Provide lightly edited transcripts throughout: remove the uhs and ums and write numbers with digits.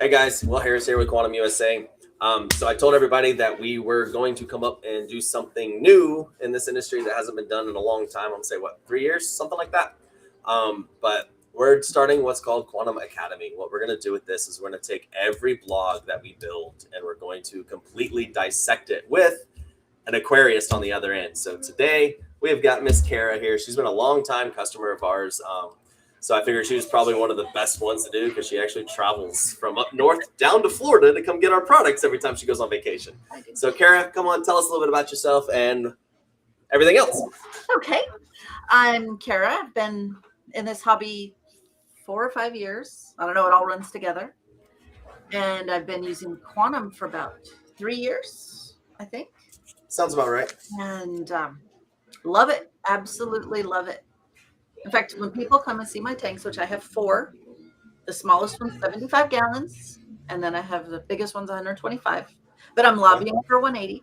Hey guys, Will Harris here with Quantum USA. So I told everybody that we were going to come up and do something new in this industry that hasn't been done in a long time. I'm gonna say what, 3 years, something like that. But we're starting what's called Quantum Academy. What we're gonna do with this is we're gonna take every blog that we build and we're going to completely dissect it with an aquarist on the other end. So today we have got Miss Cara here. She's been a long time customer of ours. So I figured she was probably one of the best ones to do because she actually travels from up north down to Florida to come get our products every time she goes on vacation. So Cara, come on, tell us a little bit about yourself and everything else. Okay. I'm Cara. I've been in this hobby 4 or 5 years. I don't know, it all runs together. And I've been using Quantum for about 3 years, I think. Sounds about right. And love it. Absolutely love it. In fact, when people come and see my tanks, which I have 4, the smallest one's 75 gallons, and then I have the biggest one's 125. But I'm lobbying for 180.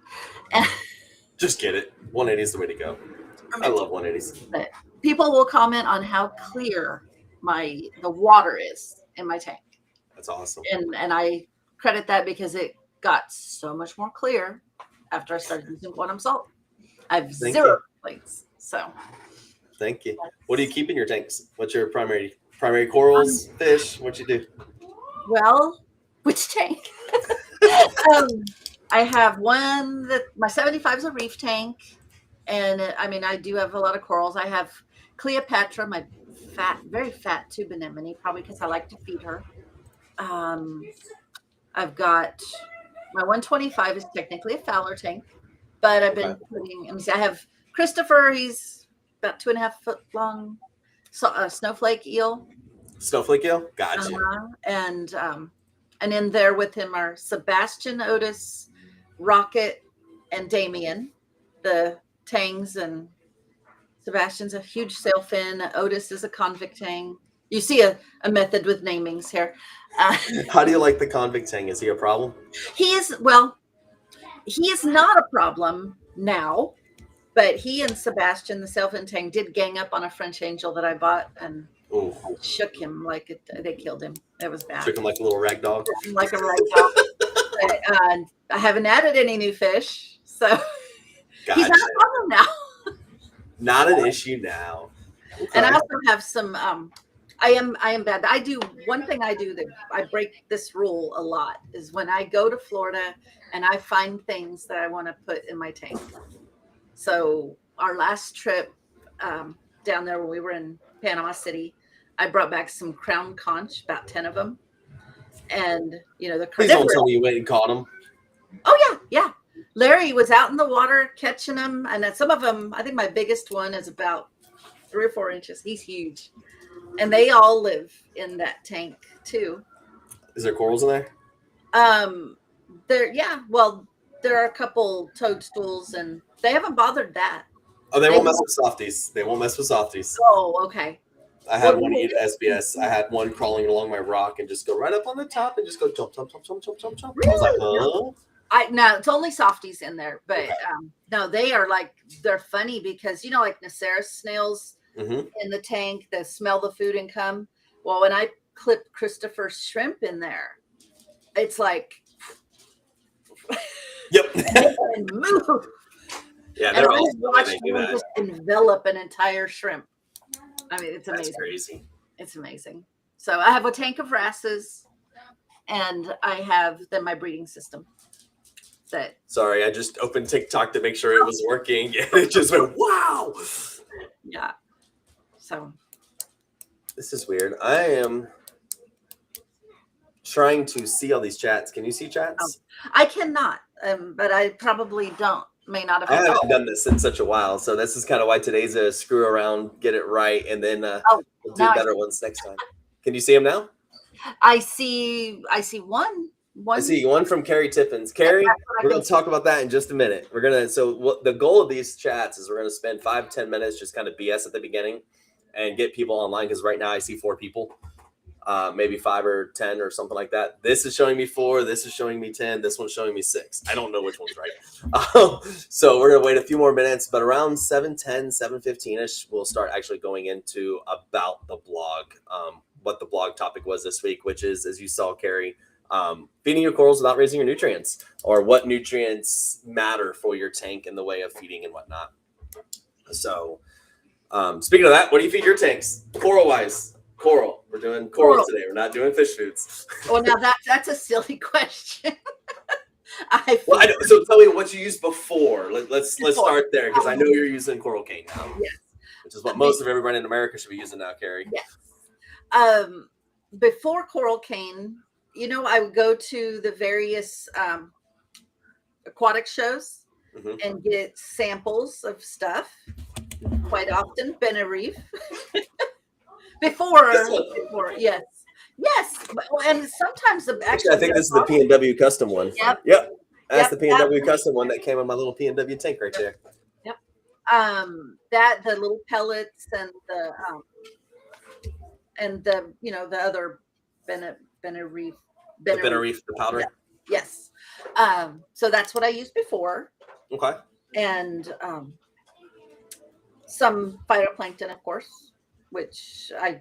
Just get it. 180 is the way to go. I love 180s. But people will comment on how clear the water is in my tank. That's awesome. And I credit that because it got so much more clear after I started using Quantum salt. I have 0 complaints. So thank you. What do you keep in your tanks? What's your primary corals, fish? What you do? Well, which tank? I have one that my 75 is a reef tank, and I do have a lot of corals. I have Cleopatra, my very fat tube anemone, probably because I like to feed her. I've got my 125 is technically a Fowler tank, but I've been putting. I have Christopher. He's about 2.5 foot long, snowflake eel. Snowflake eel, gotcha. And in there with him are Sebastian, Otis, Rocket, and Damien, the tangs. And Sebastian's a huge sailfin. Otis is a convict tang. You see a method with namings here. How do you like the convict tang? Is he a problem? He is not a problem now, but he and Sebastian, the sailfin tang, did gang up on a French angel that I bought and shook him like they killed him. It was bad. Shook him like a little rag dog. Like a rag dog. But, I haven't added any new fish, so gotcha. He's not a problem now. Not an issue now. Okay. And I also have some. I am bad. One thing I do that I break this rule a lot is when I go to Florida and I find things that I want to put in my tank. So our last trip down there when we were in Panama City, I brought back some crown conch, about 10 of them. And, the Please don't tell me you went and caught them. Oh, yeah. Larry was out in the water catching them. And then some of them, I think my biggest one is about 3 or 4 inches. He's huge. And they all live in that tank, too. Is there corals in there? There are a couple toadstools, and they haven't bothered that. Oh, they won't mess with softies. They won't mess with softies. Oh, okay. I had one eat SBS. I had one crawling along my rock and just go right up on the top and just go jump, jump, jump, jump, jump, jump, jump. Really? I was like, huh? No, it's only softies in there, but no, they are they're funny because like Naceris snails in the tank that smell the food and come. Well, when I clip Christopher's shrimp in there, it's like, yep, and move. Yeah, they're all watching them just envelop an entire shrimp. It's amazing. That's crazy. It's amazing. So I have a tank of wrasses, and I have then my breeding system. Sorry, I just opened TikTok to make sure it was working, and it just went, wow. Yeah. So. This is weird. I am trying to see all these chats. Can you see chats? Oh, I cannot, but I probably may not have. I haven't done this in such a while, so this is kind of why today's a screw around, get it right, and then we'll do better ones next time. Can you see them now? I see one. I see one from Carrie Tiffins. Carrie, we're going to talk about that in just a minute. The goal of these chats is we're going to spend 5-10 minutes just kind of BS at the beginning and get people online, because right now I see 4 people, maybe 5 or 10 or something like that. This is showing me 4. This is showing me 10. This one's showing me 6. I don't know which one's right. So we're going to wait a few more minutes, but around 7:10, 7:15-ish, we'll start actually going into about the blog, what the blog topic was this week, which is, as you saw, Carrie, feeding your corals without raising your nutrients, or what nutrients matter for your tank in the way of feeding and whatnot. So speaking of that, what do you feed your tanks coral wise? Coral. We're doing coral today. We're not doing fish foods. Well, now that's a silly question. Well, I know. So tell me what you used before. Let's start there, because I know you're using coral cane now. Yes. Which is what most of everybody in America should be using now, Carrie. Yes. Before coral cane, you know, I would go to the various aquatic shows and get samples of stuff. Quite often, been a reef. before, yes. And sometimes actually, I think this is the P&W custom one. Yep. That's the P&W custom one that came in my little P&W tank right there. Yep. The little pellets and the you know, the other reef, the powder. Yeah. Yes. So that's what I used before. Okay. And some phytoplankton, of course, which I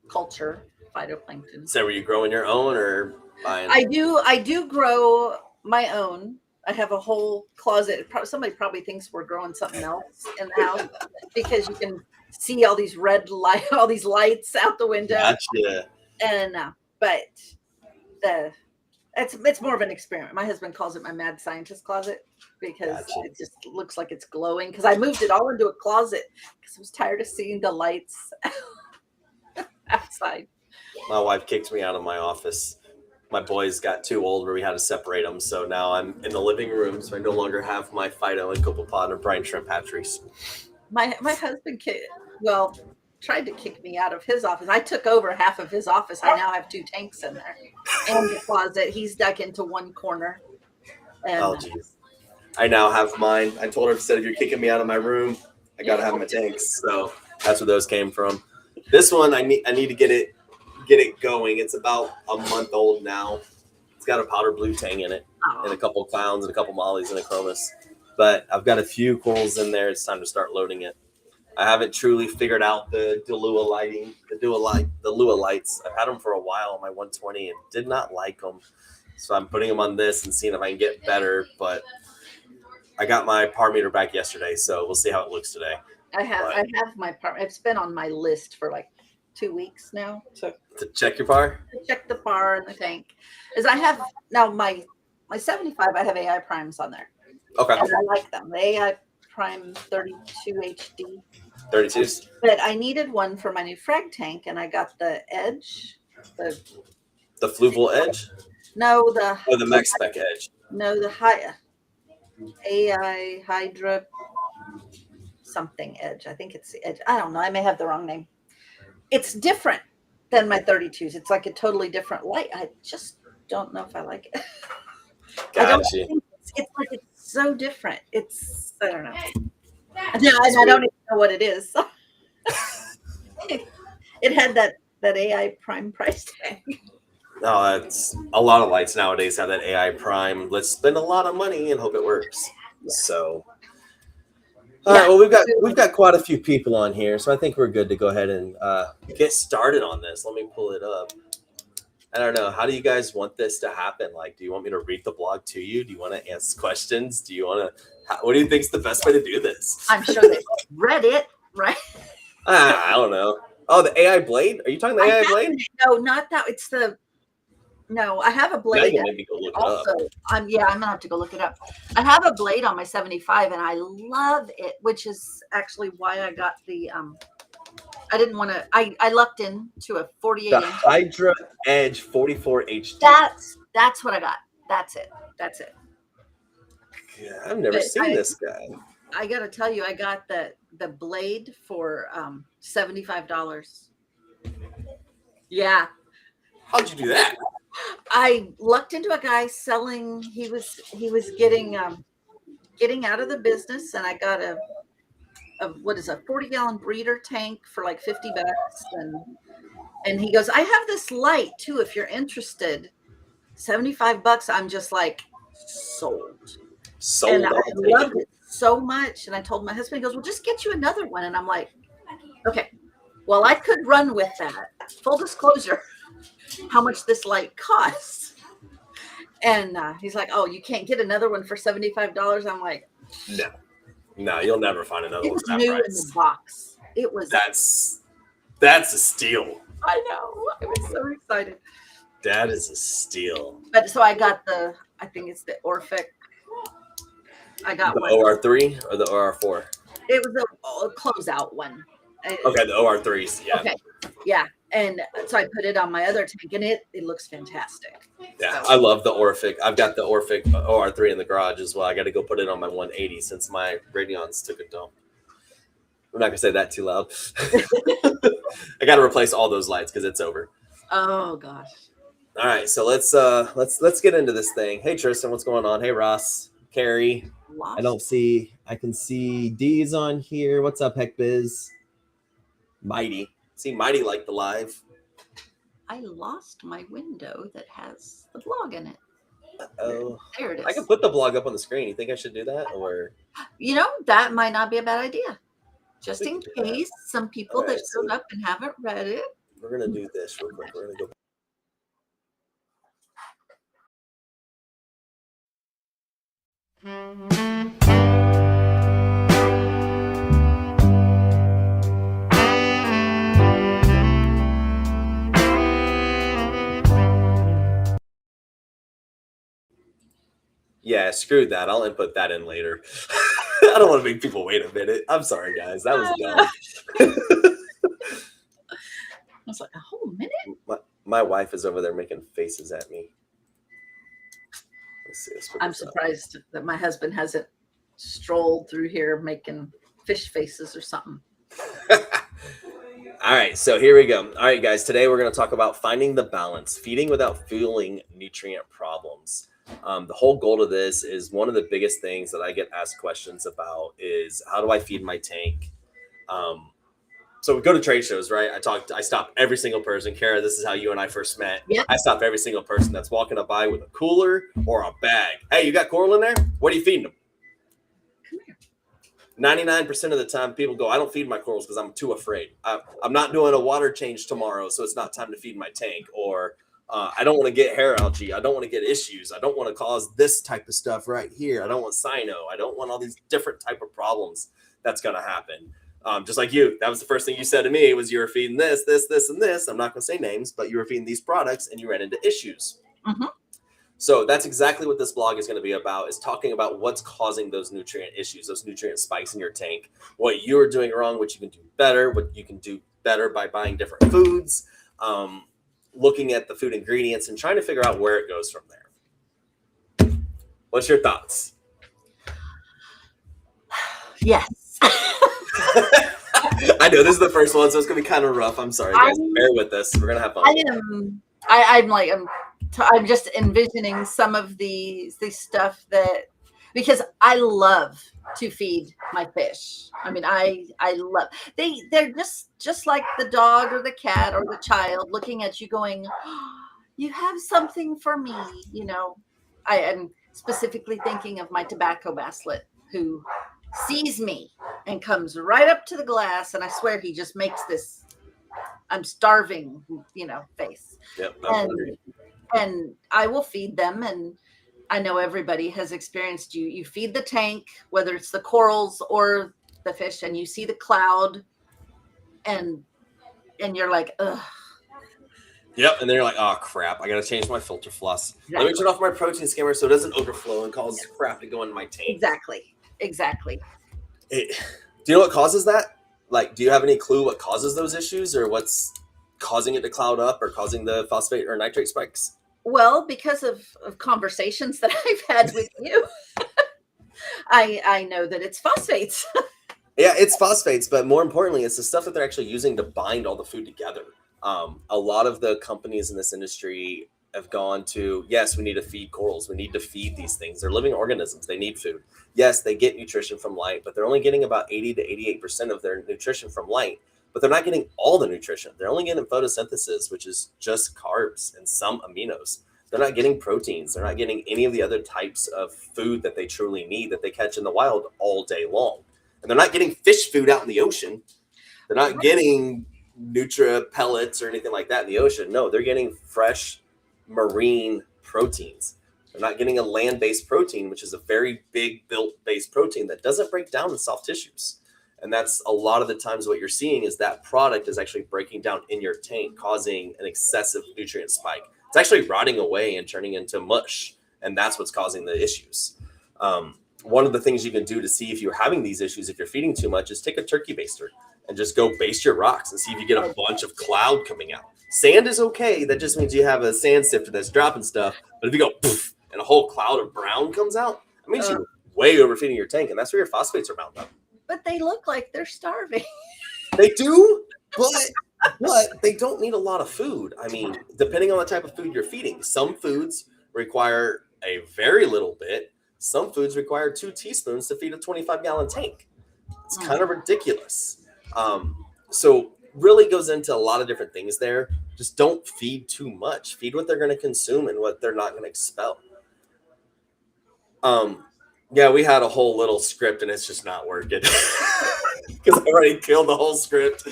culture phytoplankton. So were you growing your own or buying? I do grow my own. I have a whole closet. Somebody probably thinks we're growing something else in the house because you can see all these all these lights out the window. Gotcha. And but it's more of an experiment. My husband calls it my mad scientist closet because it just looks like it's glowing. Because I moved it all into a closet because I was tired of seeing the lights outside. My wife kicked me out of my office. My boys got too old where we had to separate them. So now I'm in the living room. So I no longer have my phyto and copepod and brine shrimp hatcheries. My husband tried to kick me out of his office. I took over half of his office. I now have 2 tanks in there and the closet. He's dug into one corner. And, oh, geez. I now have mine. I told her, instead of you're kicking me out of my room, I got to have my tanks. So that's where those came from. This one, I need to get it going. It's about a month old now. It's got a powder blue tang in it, and a couple clowns and a couple mollies and a chromis. But I've got a few corals in there. It's time to start loading it. I haven't truly figured out the Lua lights. I've had them for a while on my 120 and did not like them. So I'm putting them on this and seeing if I can get better. But I got my par meter back yesterday, so we'll see how it looks today. I have my par. It's been on my list for like 2 weeks now. So to check your par? To check the par in the tank. As I have now my 75, I have AI primes on there. Okay. And I like them. The AI Prime 32 HD. 32s. But I needed one for my new frag tank, and I got the Edge. The Fluval Edge? No, the Max Spec Edge. No, the AI Hydra something Edge. I think it's the Edge. I don't know. I may have the wrong name. It's different than my 32s. It's like a totally different light. I just don't know if I like it. Gotcha. It's like it's so different. I don't know. No, I don't even know what it is. It had that AI Prime price tag. No, that's a lot of lights nowadays have that AI Prime. Let's spend a lot of money and hope it works. Yeah. So, all right. Well, we've got quite a few people on here, so I think we're good to go ahead and get started on this. Let me pull it up. I don't know. How do you guys want this to happen? Like, do you want me to read the blog to you? Do you want to ask questions? Do you want to? What do you think is the best way to do this? I'm sure they read it, right? I don't know. Oh, the AI blade? Are you talking the AI blade? No, not that. It's the. No, I have a blade. Maybe go look also, it up. I'm gonna have to go look it up. I have a blade on my 75, and I love it, which is actually why I got the. I didn't want to. I lucked into a 48 inch. Hydra Edge 44 HD. That's what I got. That's it. Yeah, I've never seen this guy. I gotta tell you, I got the blade for $75. Yeah. How'd you do that? I lucked into a guy selling. He was getting out of the business, and I got a 40-gallon breeder tank for like $50, and he goes, I have this light too if you're interested. $75. I'm just like sold. And I loved it so much, and I told my husband, he goes, well, just get you another one. And I'm like, okay, well, I could run with that. Full disclosure, how much this light costs. And he's like, "Oh, you can't get another one for $75." I'm like, No, you'll never find another it one was for that new in the price. box. It was. That's a steal. I know. I was so excited. That is a steal. But so I got I think it's the Orphic. I got The one. OR3 or the OR4? It was a closeout one. Okay, the OR3s. Yeah. Okay. Yeah. And so I put it on my other tank, and it looks fantastic. Yeah, So, I love the Orphic. I've got the Orphic OR3 in the garage as well. I got to go put it on my 180 since my Radions took it down. I'm not gonna say that too loud. I got to replace all those lights because it's over. oh gosh. All right, so let's get into this thing. Hey Tristan, what's going on? Hey Ross, Carrie. Lost. I can see D's on here. What's up, Heck Biz? Mighty. See Mighty like the live. I lost my window that has the blog in it. Oh, there it is. I can put the blog up on the screen. You think I should do that, or that might not be a bad idea, just in can do case some people that showed up and haven't read it. we're gonna do this real quick. We're gonna go. Yeah, screw that. I'll input that in later. I don't want to make people wait a minute. I'm sorry, guys. That was dumb. I was like, a whole minute? My wife is over there making faces at me. Let's see. I'm surprised that my husband hasn't strolled through here making fish faces or something. All right, so here we go. All right, guys. Today we're going to talk about finding the balance, feeding without fueling nutrient problems. The whole goal of this is one of the biggest things that I get asked questions about is how do I feed my tank? So we go to trade shows, right? I stop every single person. Cara, this is how you and I first met. Yep. I stop every single person that's walking up by with a cooler or a bag. Hey, you got coral in there? What are you feeding them? 99% of the time people go, I don't feed my corals because I'm too afraid. I'm not doing a water change tomorrow, so it's not time to feed my tank. Or I don't want to get hair algae. I don't want to get issues. I don't want to cause this type of stuff right here. I don't want cyno. I don't want all these different type of problems that's going to happen. Just like you, that was the first thing you said to me was you were feeding this, and this. I'm not going to say names, but you were feeding these products and you ran into issues. Mm-hmm. So that's exactly what this blog is going to be about, is talking about what's causing those nutrient issues, those nutrient spikes in your tank, what you're doing wrong, what you can do better, what you can do better by buying different foods, looking at the food ingredients and trying to figure out where it goes from there. What's your thoughts? Yes. I know this is the first one, so it's going to be kind of rough. I'm sorry, guys. Bear with us. We're going to have fun. I'm just envisioning some of these stuff because I love to feed my fish. I mean, I love, they're just like the dog or the cat or the child looking at you going, oh, you have something for me. I am specifically thinking of my tobacco basslet who sees me and comes right up to the glass. And I swear he just makes this, I'm starving, face. Yep. And I will feed them. And I know everybody has experienced you feed the tank, whether it's the corals or the fish, and you see the cloud and you're like, ugh. Yep. And then you're like, oh crap, I got to change my filter floss. Exactly. Let me turn off my protein skimmer so it doesn't overflow and cause crap to go into my tank. Exactly. Do you know what causes that? Like, do you have any clue what causes those issues or what's causing it to cloud up or causing the phosphate or nitrate spikes? Well, because of conversations that I've had with you, I know that it's phosphates. Yeah, it's phosphates, but more importantly, it's the stuff that they're actually using to bind all the food together. A lot of the companies in this industry have gone to, yes, we need to feed corals. We need to feed these things. They're living organisms. They need food. Yes, they get nutrition from light, but they're only getting about 80 to 88% of their nutrition from light. But they're not getting all the nutrition. They're only getting photosynthesis, which is just carbs and some aminos. They're not getting proteins. They're not getting any of the other types of food that they truly need that they catch in the wild all day long. And they're not getting fish food out in the ocean. They're not getting Nutra pellets or anything like that in the ocean. No, they're getting fresh marine proteins. They're not getting a land-based protein, which is a very big built-based protein that doesn't break down in soft tissues. And that's a lot of the times what you're seeing is that product is actually breaking down in your tank, causing an excessive nutrient spike. It's actually rotting away and turning into mush. And that's what's causing the issues. One of the things you can do to see if you're having these issues, if you're feeding too much, is take a turkey baster and just go baste your rocks and see if you get a bunch of cloud coming out. Sand is okay. That just means you have a sand sifter that's dropping stuff. But if you go poof and a whole cloud of brown comes out, that means you're way overfeeding your tank. And that's where your phosphates are bound up. But they look like they're starving. They do, but they don't need a lot of food. I mean, depending on the type of food you're feeding, some foods require a very little bit. Some foods require 2 teaspoons to feed a 25-gallon tank. It's kind of ridiculous. So really goes into a lot of different things there. Just don't feed too much. Feed what they're going to consume and what they're not going to expel. Yeah, we had a whole little script and it's just not working because I already killed the whole script.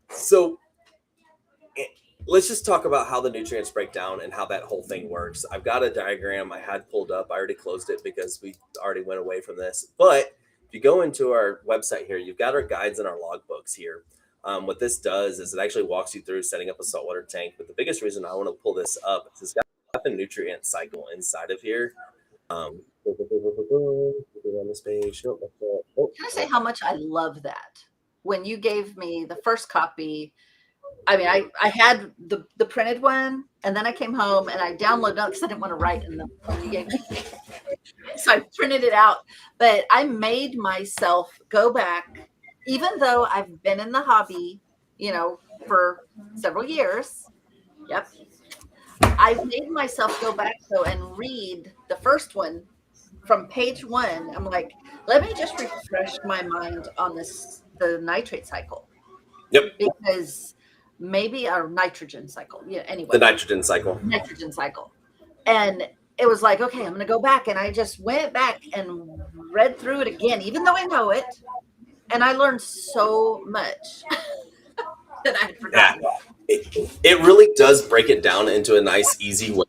So let's just talk about how the nutrients break down and how that whole thing works. I've got a diagram I had pulled up. I already closed it because we already went away from this. But if you go into our website here, you've got our guides and our logbooks here. What this does is it actually walks you through setting up a saltwater tank. But the biggest reason I want to pull this up is it's got the nutrient cycle inside of here. On this page. Can I say how much I love that? When you gave me the first copy, I mean, I had the printed one, and then I came home and I downloaded it because I didn't want to write in the one you gave me. So I printed it out. But I made myself go back, even though I've been in the hobby, for several years. Yep. I made myself go back though and read the first one from page 1. I'm like, let me just refresh my mind on the nitrate cycle. Yep. Because maybe our nitrogen cycle. Yeah. Anyway. The nitrogen cycle. And it was like, okay, I'm going to go back. And I just went back and read through it again, even though I know it. And I learned so much that I had forgotten. Yeah. It really does break it down into a nice, easy way.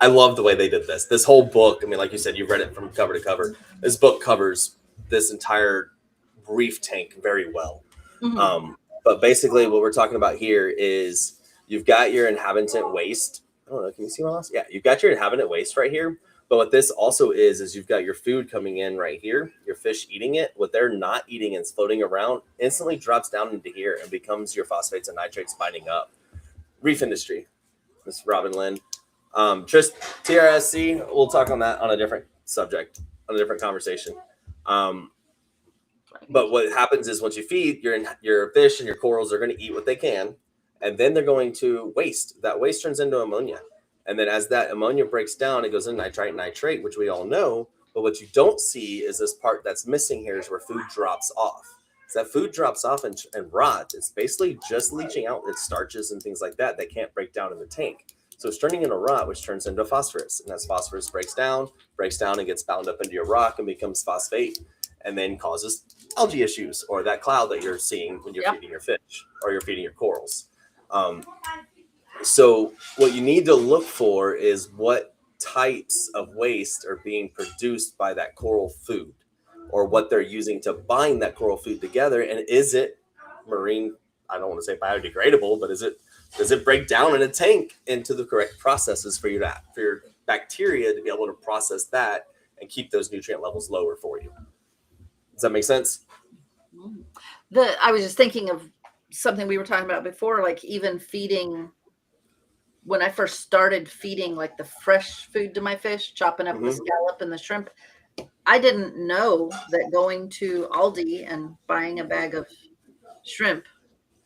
I love the way they did this. This whole book, I mean, like you said, you've read it from cover to cover. This book covers this entire reef tank very well. Mm-hmm. But basically what we're talking about here is you've got your inhabitant waste. I don't know. Can you see my last? Yeah, you've got your inhabitant waste right here. But what this also is you've got your food coming in right here, your fish eating it. What they're not eating and it's floating around instantly drops down into here and becomes your phosphates and nitrates binding up. Reef industry, Miss Robin Lynn. TRSC, we'll talk on that on a different subject, on a different conversation. But what happens is once you feed, your fish and your corals are going to eat what they can, and then they're going to waste. That waste turns into ammonia. And then as that ammonia breaks down, it goes into nitrate, which we all know. But what you don't see is this part that's missing here is where food drops off. So that food drops off and rots. It's basically just leaching out its starches and things like that can't break down in the tank. So it's turning into rot, which turns into phosphorus. And as phosphorus breaks down and gets bound up into your rock and becomes phosphate and then causes algae issues or that cloud that you're seeing when you're feeding your fish or you're feeding your corals. So what you need to look for is what types of waste are being produced by that coral food or what they're using to bind that coral food together. And is it marine? I don't want to say biodegradable, but does it break down in a tank into the correct processes for your bacteria to be able to process that and keep those nutrient levels lower for you? Does that make sense? I was just thinking of something we were talking about before, like even feeding. When I first started feeding like the fresh food to my fish, chopping up the scallop and the shrimp, I didn't know that going to Aldi and buying a bag of shrimp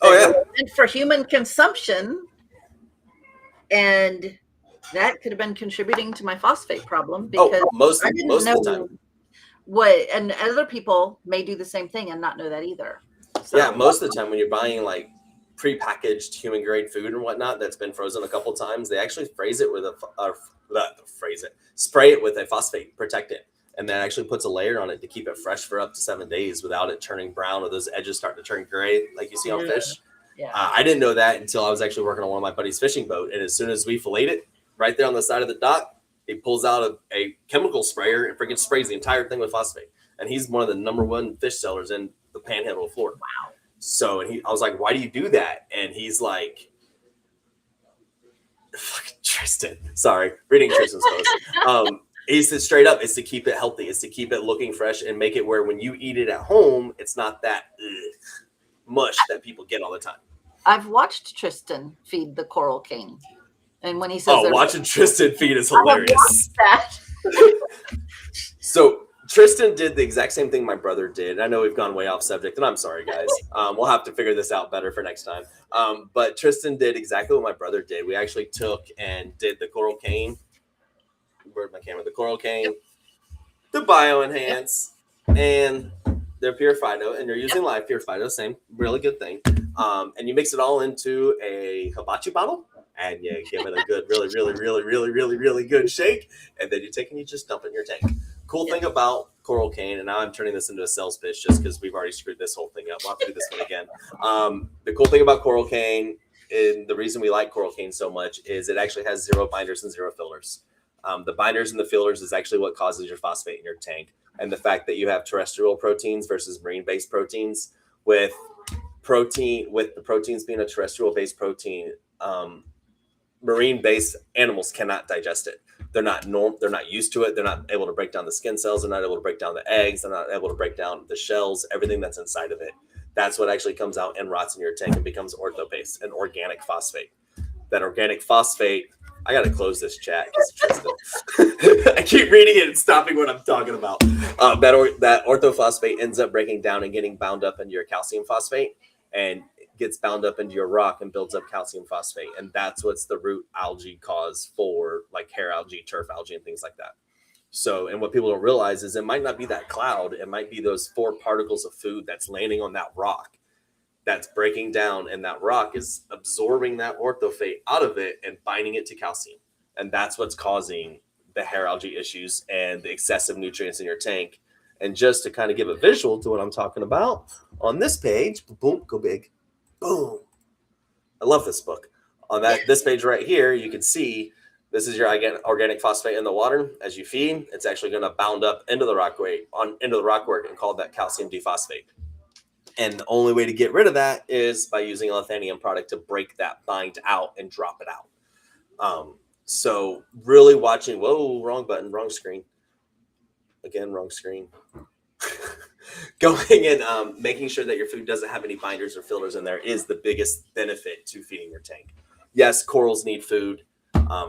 and for human consumption, and that could have been contributing to my phosphate problem because most I didn't most know of the time. And other people may do the same thing and not know that either. So, yeah, most of the time when you're buying like pre-packaged human grade food and whatnot that's been frozen a couple times, they actually spray it with a phosphate, protect it, and then actually puts a layer on it to keep it fresh for up to 7 days without it turning brown or those edges starting to turn gray like you see on fish. Yeah. I didn't know that until I was actually working on one of my buddy's fishing boat. And as soon as we filleted it, right there on the side of the dock, he pulls out a chemical sprayer and freaking sprays the entire thing with phosphate. And he's one of the #1 fish sellers in the Panhandle of Florida. Wow. So I was like, why do you do that? And he's like, fucking Tristan. Sorry, reading Tristan's post. He said straight up, it's to keep it healthy. It's to keep it looking fresh and make it where when you eat it at home, it's not that mush that people get all the time. I've watched Tristan feed the coral king. And when he says, oh, watching Tristan feed is hilarious. That. So Tristan did the exact same thing my brother did. I know we've gone way off subject, and I'm sorry, guys. We'll have to figure this out better for next time. But Tristan did exactly what my brother did. We actually took and did the coral cane. Where's my camera? The coral cane, the bioenhance, and the pure phyto. And you're using live pure phyto, same really good thing. And you mix it all into a hibachi bottle. And you give it a good, really good shake. And then you take and you just dump it in your tank. Cool thing about coral cane, and now I'm turning this into a sales pitch just because we've already screwed this whole thing up. We'll have to do this one again. The cool thing about coral cane, and the reason we like coral cane so much, is it actually has 0 binders and 0 fillers. The binders and the fillers is actually what causes your phosphate in your tank. And the fact that you have terrestrial proteins versus marine-based proteins, with the proteins being a terrestrial-based protein, marine-based animals cannot digest it. They're not used to it. They're not able to break down the skin cells. They're not able to break down the eggs. They're not able to break down the shells, everything that's inside of it. That's what actually comes out and rots in your tank and becomes ortho-based, an organic phosphate. That organic phosphate, I got to close this chat because I keep reading it and stopping what I'm talking about. That orthophosphate ends up breaking down and getting bound up into your calcium phosphate, and gets bound up into your rock and builds up calcium phosphate. And that's what's the root algae cause for like hair algae, turf algae, and things like that. So, and what people don't realize is it might not be that cloud. It might be those 4 particles of food that's landing on that rock that's breaking down, and that rock is absorbing that orthophosphate out of it and binding it to calcium. And that's what's causing the hair algae issues and the excessive nutrients in your tank. And just to kind of give a visual to what I'm talking about, on this page, boom, go big. Boom. I love this book. On this page right here, you can see this is your organic phosphate in the water. As you feed, it's actually going to bound up into the rockwork and call that calcium D-phosphate. And the only way to get rid of that is by using a lithanium product to break that bind out and drop it out. So really watching, whoa, wrong button, wrong screen. Again, wrong screen. Going and making sure that your food doesn't have any binders or fillers in there is the biggest benefit to feeding your tank. Yes, corals need food.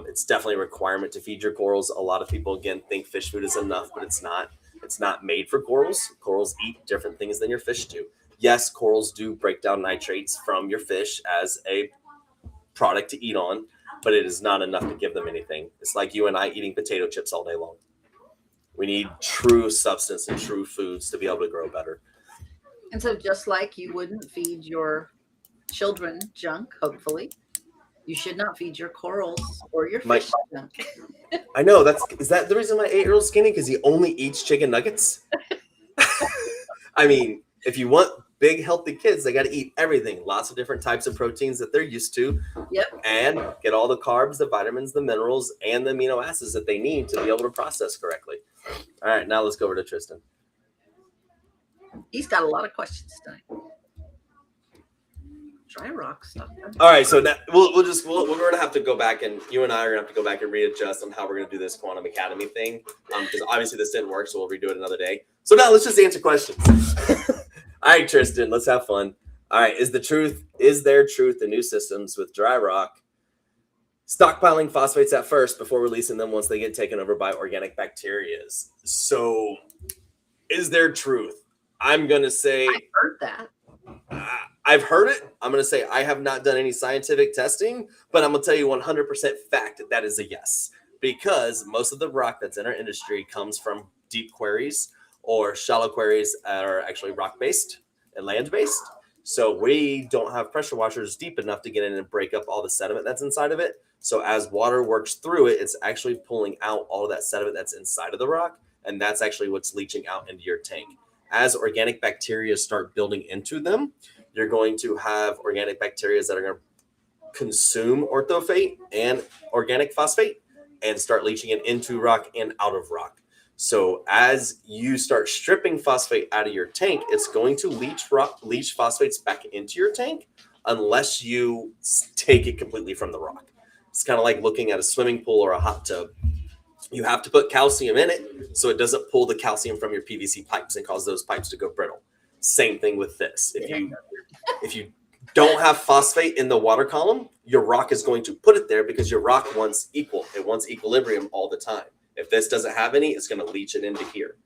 It's definitely a requirement to feed your corals. A lot of people, again, think fish food is enough, but it's not. It's not made for corals. Corals eat different things than your fish do. Yes, corals do break down nitrates from your fish as a product to eat on, but it is not enough to give them anything. It's like you and I eating potato chips all day long. We need true substance and true foods to be able to grow better. And so just like you wouldn't feed your children junk, hopefully, you should not feed your corals or your fish junk. I know. Is that the reason my 8-year-old's skinny? Because he only eats chicken nuggets? I mean, if you want big, healthy kids, they got to eat everything. Lots of different types of proteins that they're used to. Yep. And get all the carbs, the vitamins, the minerals, and the amino acids that they need to be able to process correctly. All right, now let's go over to Tristan. He's got a lot of questions tonight. Dry rock stuff. All right, so now we're going to have to go back, and you and I are going to have to go back and readjust on how we're going to do this Quantum Academy thing, because obviously this didn't work, so we'll redo it another day. So now let's just answer questions. All right, Tristan, let's have fun. All right, is there truth in new systems with dry rock stockpiling phosphates at first before releasing them once they get taken over by organic bacteria? So is there truth? I'm going to say I heard that. I've heard it. I'm going to say I have not done any scientific testing, but I'm going to tell you 100% fact that is a yes, because most of the rock that's in our industry comes from deep quarries or shallow quarries that are actually rock-based and land-based. So we don't have pressure washers deep enough to get in and break up all the sediment that's inside of it. So as water works through it, it's actually pulling out all of that sediment that's inside of the rock, and that's actually what's leaching out into your tank. As organic bacteria start building into them, you're going to have organic bacteria that are going to consume orthofate and organic phosphate and start leaching it into rock and out of rock. So as you start stripping phosphate out of your tank, it's going to leach phosphates back into your tank unless you take it completely from the rock. It's kind of like looking at a swimming pool or a hot tub. You have to put calcium in it so it doesn't pull the calcium from your PVC pipes and cause those pipes to go brittle. Same thing with this. If you don't have phosphate in the water column, your rock is going to put it there because your rock wants equal. It wants equilibrium all the time. If this doesn't have any, it's going to leach it into here.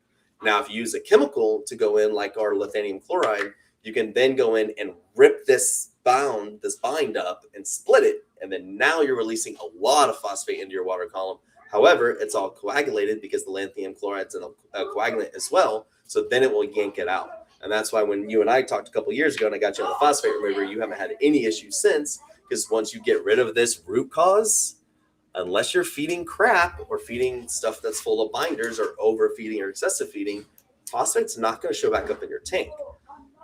Now, if you use a chemical to go in, like our lithium chloride, you can then go in and rip this bind up and split it. And then now you're releasing a lot of phosphate into your water column. However, it's all coagulated because the lithium chloride's a coagulant as well. So then it will yank it out. And that's why when you and I talked a couple of years ago and I got you on the phosphate remover, you haven't had any issues since, because once you get rid of this root cause, unless you're feeding crap or feeding stuff that's full of binders or overfeeding or excessive feeding, phosphate's not going to show back up in your tank.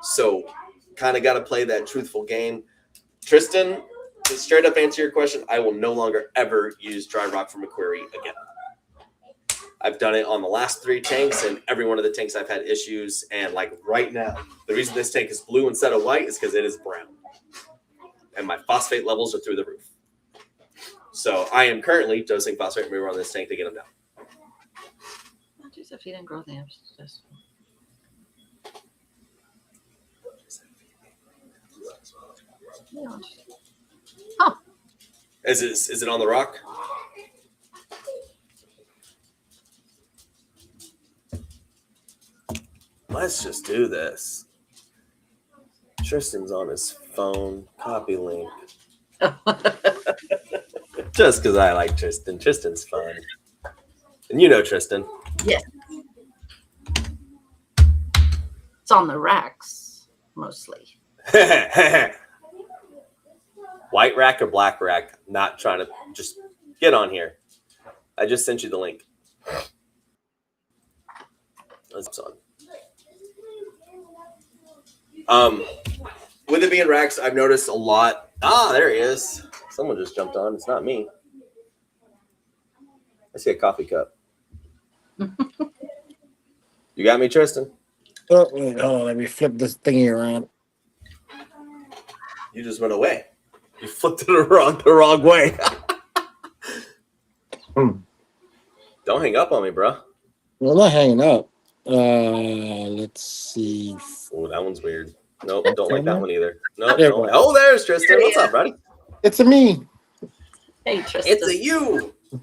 So kind of got to play that truthful game. Tristan, to straight up answer your question, I will no longer ever use dry rock from a quarry again. I've done it on the last 3 tanks, and every one of the tanks I've had issues. And like right now, the reason this tank is blue instead of white is because it is brown. And my phosphate levels are through the roof. So I am currently dosing phosphate remover on this tank to get them down. Not just if you didn't grow the just... Oh. Is it on the rock? Let's just do this. Tristan's on his phone. Copy link. Just because I like Tristan. Tristan's fun. And you know Tristan. Yes. It's on the racks, mostly. White rack or black rack? Not trying to just get on here. I just sent you the link. That's on. With it being racks, I've noticed a lot. Ah, there he is. Someone just jumped on. It's not me. I see a coffee cup. You got me, Tristan? Oh, wait, hold on. Let me flip this thingy around. You just went away. You flipped it the wrong way. Don't hang up on me, bro. Well, I'm not hanging up. Let's see. Oh, that one's weird. Nope, don't like that one either. Nope. There Don't. Oh, there's Tristan. What's up, buddy? It's a me. Hey, Tristan. It's a you. All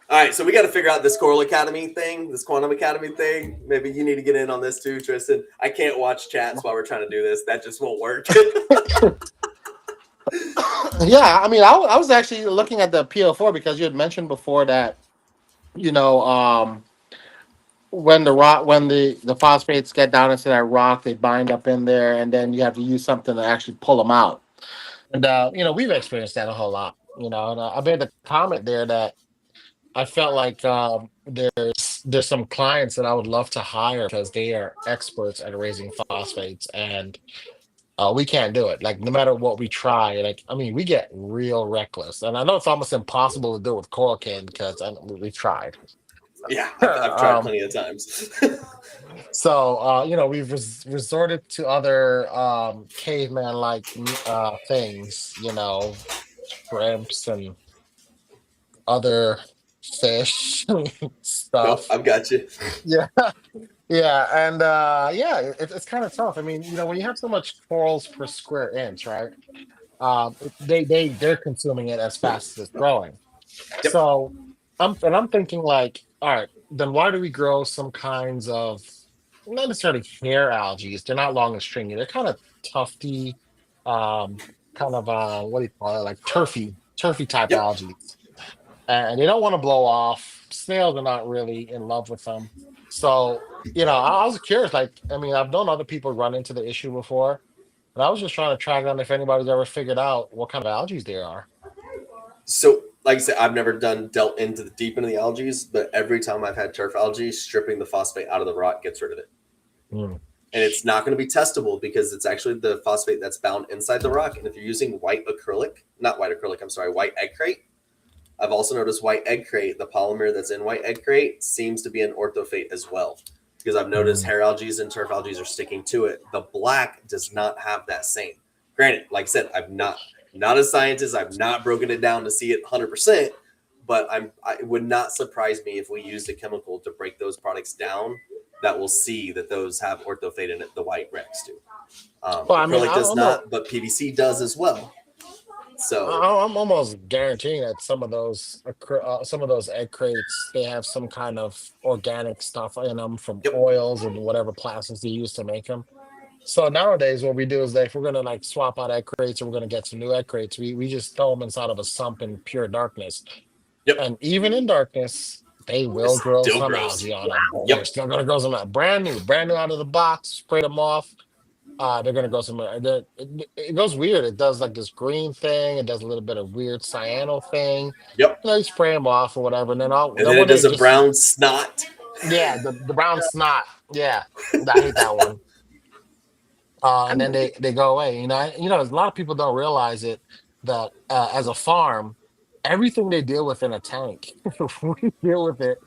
right, so we got to figure out this Coral Academy thing, this Quantum Academy thing. Maybe you need to get in on this too, Tristan. I can't watch chats while we're trying to do this. That just won't work. Yeah, I mean, I was actually looking at the PO4 because you had mentioned before that, you know, when the phosphates get down into that rock, they bind up in there, and then you have to use something to actually pull them out. And you know, we've experienced that a whole lot. You know, and I made a comment there that I felt like there's some clients that I would love to hire because they are experts at raising phosphates, and we can't do it. Like no matter what we try, like I mean, we get real reckless, and I know it's almost impossible to do it with coral can because we've tried. Yeah, I've tried plenty of times. So you know, we've resorted to other caveman-like things, you know, shrimps and other fish stuff. Nope, I've got you. Yeah. Yeah, and yeah, it's kind of tough. I mean, you know, when you have so much corals per square inch, right? They're consuming it as fast as it's growing. Yep. So I'm thinking like, all right, then why do we grow some kinds of not necessarily hair algae? They're not long and stringy. They're kind of tufty, kind of what do you call it, like turfy type Yep. algae, and they don't want to blow off. Snails are not really in love with them. So, you know, I was curious. Like, I mean, I've known other people run into the issue before, and I was just trying to track down if anybody's ever figured out what kind of algae there are. So, like I said, I've never dealt into the deep into the algae, but every time I've had turf algae, stripping the phosphate out of the rock gets rid of it. And it's not going to be testable because it's actually the phosphate that's bound inside the rock. And if you're using white egg crate, I've also noticed white egg crate, the polymer that's in white egg crate seems to be an orthophate as well. Because I've noticed hair algae and turf algae are sticking to it. The black does not have that same. Granted, like I said, I'm not a scientist. I've not broken it down to see it 100%, but it would not surprise me if we used a chemical to break those products down that will see that those have orthophate in it, the white Rex do. Acrylic does not, but PVC does as well. So I'm almost guaranteeing that some of those egg crates, they have some kind of organic stuff in them from oils and whatever plastics they use to make them. So nowadays, what we do is that if we're gonna like swap out egg crates or we're gonna get some new egg crates, we just throw them inside of a sump in pure darkness. And even in darkness, they will grow some algae on them. They're still gonna grow some brand new out of the box. Spray them off. They're gonna go somewhere. It goes weird. It does like this green thing. It does a little bit of weird cyano thing. You spray them off or whatever, and then it does a brown snot. Yeah, the brown snot. Yeah, I hate that one. And then they go away. A lot of people don't realize it that as a farm, everything they deal with in a tank, we deal with it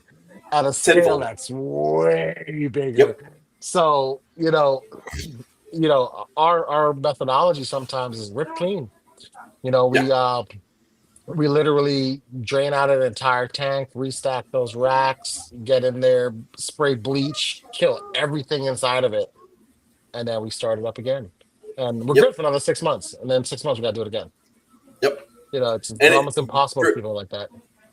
at a scale that's way bigger. So our methodology sometimes is rip clean. We literally drain out an entire tank, restack those racks, get in there, spray bleach, kill everything inside of it, and then we start it up again. And we're good for another 6 months, and then 6 months we got to do it again. It's almost impossible for people like that.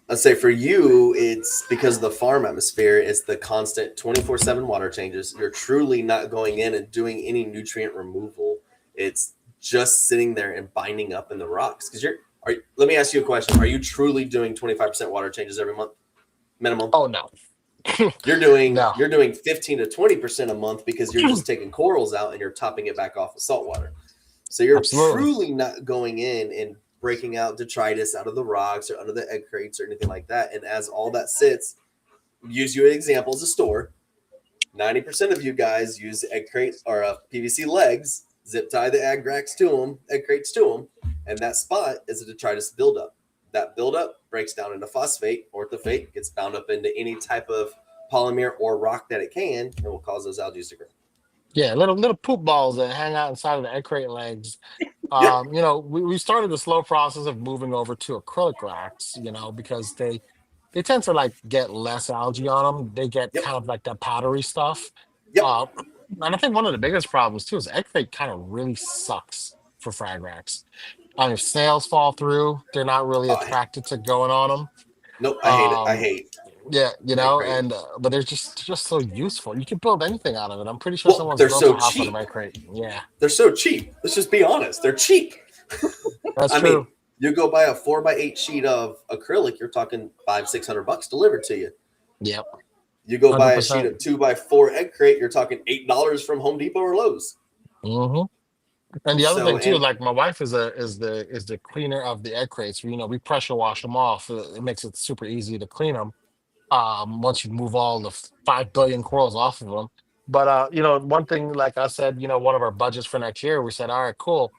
I'd say for you, it's because of the farm atmosphere. It's the constant 24/7 water changes. You're truly not going in and doing any nutrient removal. It's just sitting there and binding up in the rocks. Let me ask you a question. Are you truly doing 25% water changes every month minimum? Oh, no. You're doing 15 to 20% a month because you're just taking corals out and you're topping it back off with salt water. So you're truly not going in and breaking out detritus out of the rocks or under the egg crates or anything like that. And as all that sits, use you an example as a store. 90% of you guys use egg crates or PVC legs, zip tie the egg crates to them, and that spot is a detritus buildup. That buildup breaks down into phosphate, orthophate, gets bound up into any type of polymer or rock that it can, and will cause those algae to grow. Yeah, little poop balls that hang out inside of the egg crate legs. We started the slow process of moving over to acrylic racks, because they tend to like get less algae on them. They get kind of like that powdery stuff. And I think one of the biggest problems too is egg crate kind of really sucks for frag racks. If snails fall through, they're not really attracted to going on them. Nope, I hate. Yeah, but they're just so useful. You can build anything out of it. I'm pretty sure someone's built a house out of my crate. Yeah, they're so cheap. Let's just be honest. They're cheap. That's true. Mean, you go buy a 4x8 sheet of acrylic, you're talking $500-$600 delivered to you. Yep. You go 100%. Buy a sheet of 2x4 egg crate, you're talking $8 from Home Depot or Lowe's. Mm-hmm. And the other thing too, like my wife is the cleaner of the egg crates. We pressure wash them off. It makes it super easy to clean them. Once you move all the 5 billion corals off of them. But one thing, like I said, one of our budgets for next year, we said, all right, cool.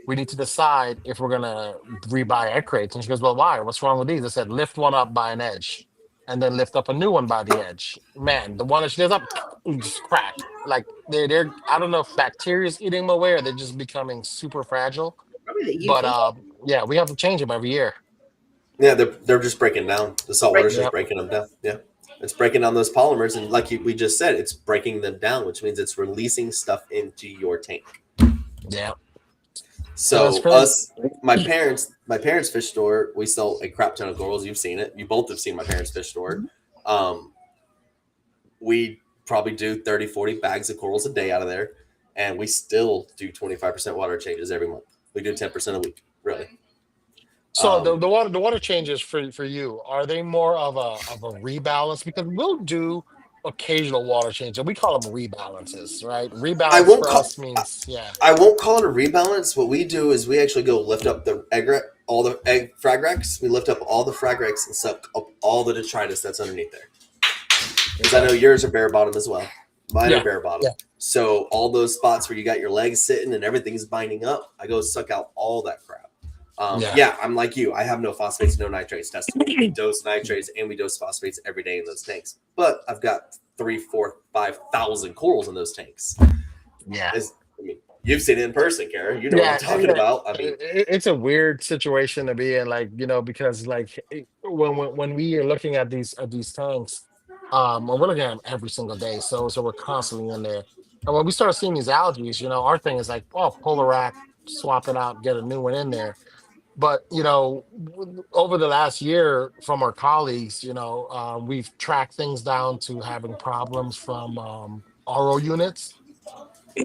We need to decide if we're gonna rebuy egg crates. And she goes, well, why? What's wrong with these? I said, lift one up by an edge, and then lift up a new one by the edge. Man, the one that she does up just crack. Like they're I don't know if bacteria is eating them away or they're just becoming super fragile. But yeah, we have to change them every year. Yeah, they're just breaking down. The salt water is just breaking them down. Yeah, it's breaking down those polymers, and like we just said, it's breaking them down, which means it's releasing stuff into your tank. Yeah. So my parents' fish store, we sell a crap ton of corals. You've seen it. You both have seen my parents' fish store. We probably do 30, 40 bags of corals a day out of there, and we still do 25% water changes every month. We do 10% a week, really. So the water changes for you, are they more of a rebalance? Because we'll do occasional water change, and we call them rebalances, right? Rebalance for us means I won't call it a rebalance. What we do is we actually go lift up the all the egg frag racks. We lift up all the frag racks and suck up all the detritus that's underneath there. Because I know yours are bare bottom as well. Mine Yeah, are bare bottom. yeah. So all those spots where you got your legs sitting and everything's binding up, I go suck out all that crap. Yeah. I'm like you. I have no phosphates, no nitrates tested. We dose nitrates and we dose phosphates every day in those tanks. But I've got 3, 4, 5,000 corals in those tanks. Yeah. I mean, you've seen it in person, Kara. You know what I'm talking about. I mean, It's a weird situation to be in, like, because like when we are looking at these tanks, and we're looking at them every single day, so we're constantly in there. And when we start seeing these algae, our thing is like, oh, pull the rack, swap it out, get a new one in there. But over the last year, from our colleagues, we've tracked things down to having problems from RO units.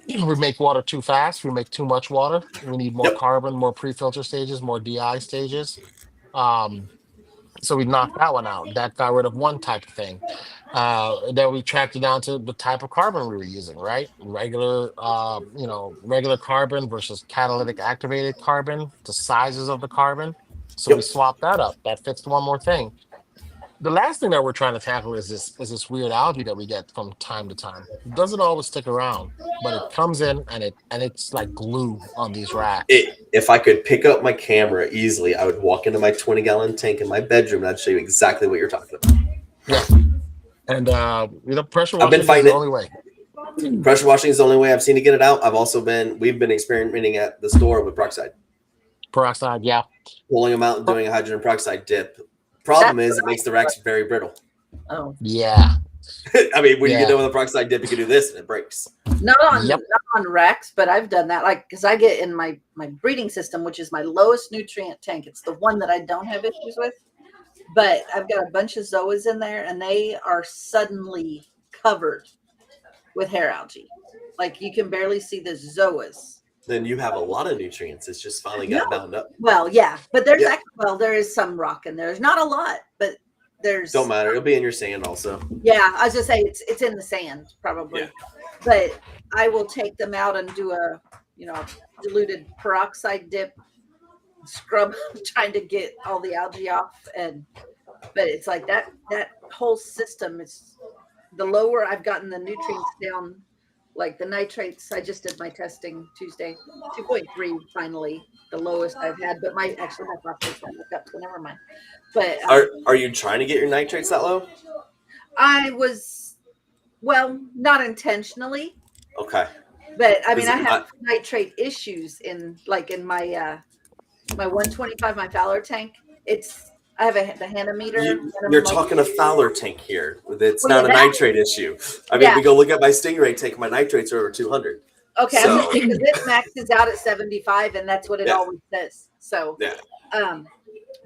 We make water too fast. We make too much water. We need more yep. carbon, more pre-filter stages, more DI stages. Um, so we knocked that one out. That got rid of one type of thing. Then we tracked it down to the type of carbon we were using, right? Regular carbon versus catalytic activated carbon, the sizes of the carbon. So we Yep. swapped that up. That fixed one more thing. The last thing that we're trying to tackle is this weird algae that we get from time to time. It doesn't always stick around, but it comes in and it's like glue on these racks. If I could pick up my camera easily, I would walk into my 20-gallon tank in my bedroom and I'd show you exactly what you're talking about. Yeah. And pressure I've been washing is fighting the it. only way. Pressure washing is the only way I've seen to get it out. We've been experimenting at the store with peroxide. Peroxide, yeah. Pulling them out and doing a hydrogen peroxide dip. Problem is, it makes the racks very brittle. Oh, Yeah. I mean, when you Yeah. get done with a peroxide dip, you can do this and it breaks. not Yep. on Rex, but I've done that. Like, because I get in my breeding system, which is my lowest nutrient tank. It's the one that I don't have issues with. But I've got a bunch of zoas in there, and they are suddenly covered with hair algae. Like, you can barely see the zoas. Then you have a lot of nutrients. It's just finally got bound up. Well, yeah, but there's Yeah. there is some rock in there. There's not a lot, but there's. Don't matter. It'll be in your sand also. Yeah, I was just saying it's in the sand probably, Yeah. but I will take them out and do a diluted peroxide dip, scrub, trying to get all the algae off, but it's like that whole system is the lower I've gotten the nutrients down, like the nitrates. I just did my testing Tuesday, 2.3 finally, the lowest I've had, but my phosphates went up, so never mind. But Are you trying to get your nitrates that low? I was, well, not intentionally, Okay. but I mean, Is it I have nitrate issues in my my 125, my Fowler tank. I have the Hanometer. You're talking a Fowler tank here. It's Well, not yeah, a nitrate issue. I mean, Yeah. we go look at my Stingray tank. My nitrates are over 200. Okay, So- I'm just because it maxes out at 75, and that's what it Yeah. always says. So, Yeah.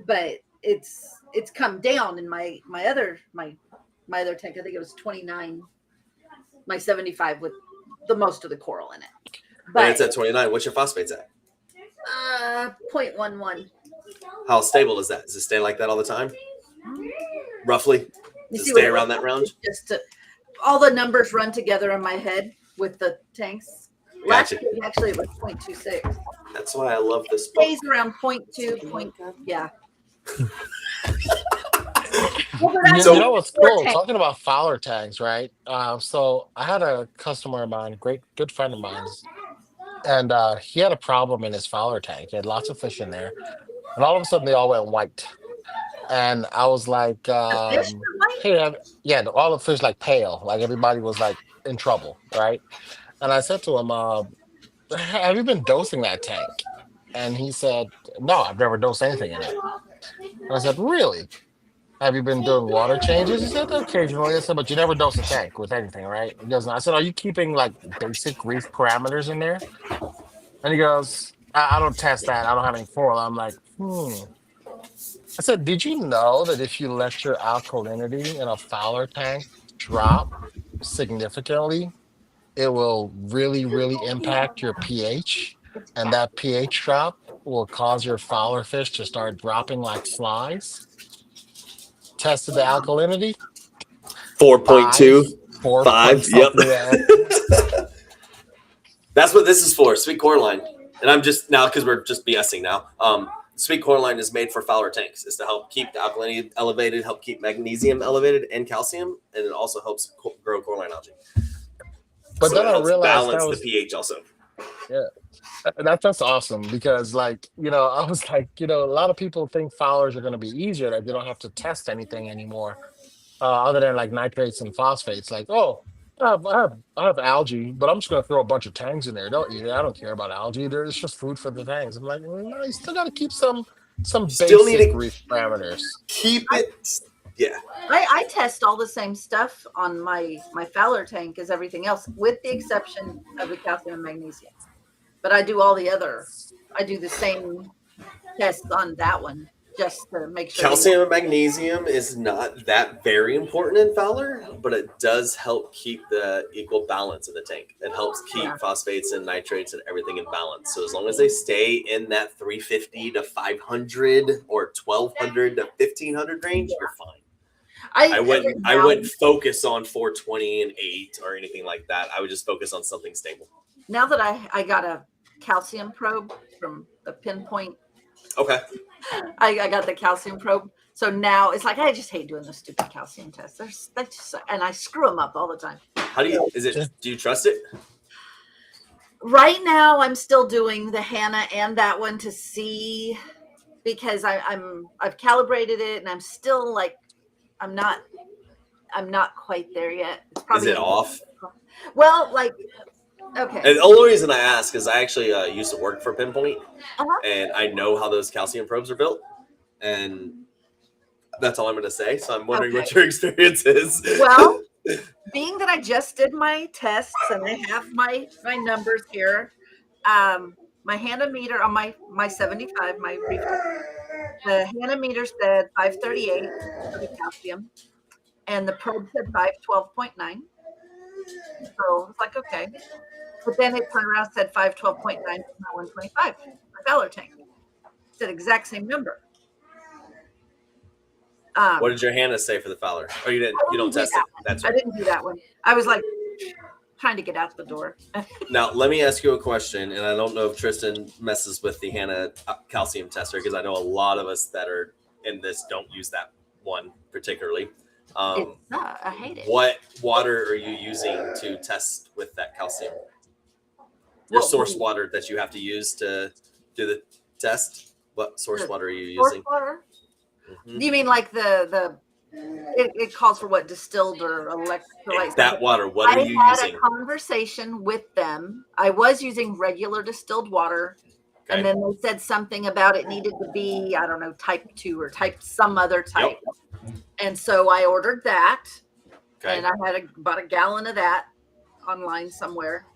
But it's come down in my other tank. I think it was 29, my 75 with the most of the coral in it. And But it's at 29. What's your phosphates at? 0.11. How stable is that? Does it stay like that all the time? Roughly? You Does see it what stay it around looks that range? all the numbers run together in my head with the tanks. Last Gotcha. year, actually, it was 0.26. That's why I love this book. Stays around 0.2, yeah. Well, but that's So- You know what's four cool? tanks. Talking about Fowler tags, right? So I had a customer of mine, good friend of mine, and he had a problem in his Fowler tank. He had lots of fish in there, and all of a sudden they all went white. And I was like, The fish were white? "Hey, all the fish like pale, like everybody was like in trouble, right?" And I said to him, "Have you been dosing that tank?" And he said, "No, I've never dosed anything in it." And I said, "Really? Have you been doing water changes?" He said, "Occasionally." I said, "But you never dose a tank with anything, right?" He goes, "No." I said, "Are you keeping like basic reef parameters in there?" And he goes, I don't test that. I don't have any coral." I'm like, I said, "Did you know that if you let your alkalinity in a Fowler tank drop significantly, it will really, really impact your pH? And that pH drop will cause your Fowler fish to start dropping like flies?" Tested the alkalinity. 4.2. 4 5. point Yep. something. Yeah. That's what this is for, sweet coralline. And I'm just now, because we're just BSing now. Sweet coralline is made for Fowler tanks. It's to help keep the alkalinity elevated, help keep magnesium elevated and calcium, and it also helps grow coralline algae. But So then it I helps realized that balance the was pH also. yeah, that's awesome because like I was like a lot of people think fowlers are going to be easier, like they don't have to test anything anymore, other than like nitrates and phosphates. Like, oh, I have algae, but I'm just going to throw a bunch of tangs in there. They'll eat it. I don't care about algae. It's just food for the tangs. I'm like, well, no, you still got to keep some You still need basic to reef parameters. keep it. Yeah. I test all the same stuff on my Fowler tank as everything else, with the exception of the calcium and magnesium. But I do all the other. I do the same tests on that one just to make sure. Calcium and magnesium is not that very important in Fowler, but it does help keep the equal balance in the tank. It helps keep Yeah. phosphates and nitrates and everything in balance. So as long as they stay in that 350 to 500 or 1200 to 1500 range, you're fine. I wouldn't focus on 420 and 8 or anything like that. I would just focus on something stable. Now that I got a calcium probe from the Pinpoint. Okay. I got the calcium probe. So now it's like, I just hate doing the stupid calcium tests. And I screw them up all the time. How do you trust it? Right now I'm still doing the Hannah and that one to see, because I've calibrated it and I'm still like, I'm not quite there yet. It's probably Is it off? Well, like, okay. And the only reason I ask is I actually used to work for Pinpoint, Uh-huh. and I know how those calcium probes are built, and that's all I'm going to say. So I'm wondering what your experience is. Well, being that I just did my tests and I have my numbers here, my Hanometer on my 75, my reef, the Hanometer said 538 for the calcium, and the probe said 512.9. So it's like, okay. But then it turned around and said 512.9 for my 125, the Fowler tank. It's the exact same number. What did your Hannah say for the Fowler? Oh, you didn't. You don't test it. That's right. I didn't do that one. I was like trying to get out the door. Now, let me ask you a question, and I don't know if Tristan messes with the Hannah calcium tester, because I know a lot of us that are in this don't use that one particularly. I hate it. What water are you using to test with that calcium? Your source water that you have to use to do the test? What source water are you using? Water? Mm-hmm. You mean like it calls for what, distilled or electrolytes? That water, what are you using? I had a conversation with them. I was using regular distilled water. Okay. And then they said something about it needed to be, I don't know, type 2 or some other type. Yep. And so I ordered that. Okay. And I had about a gallon of that online somewhere.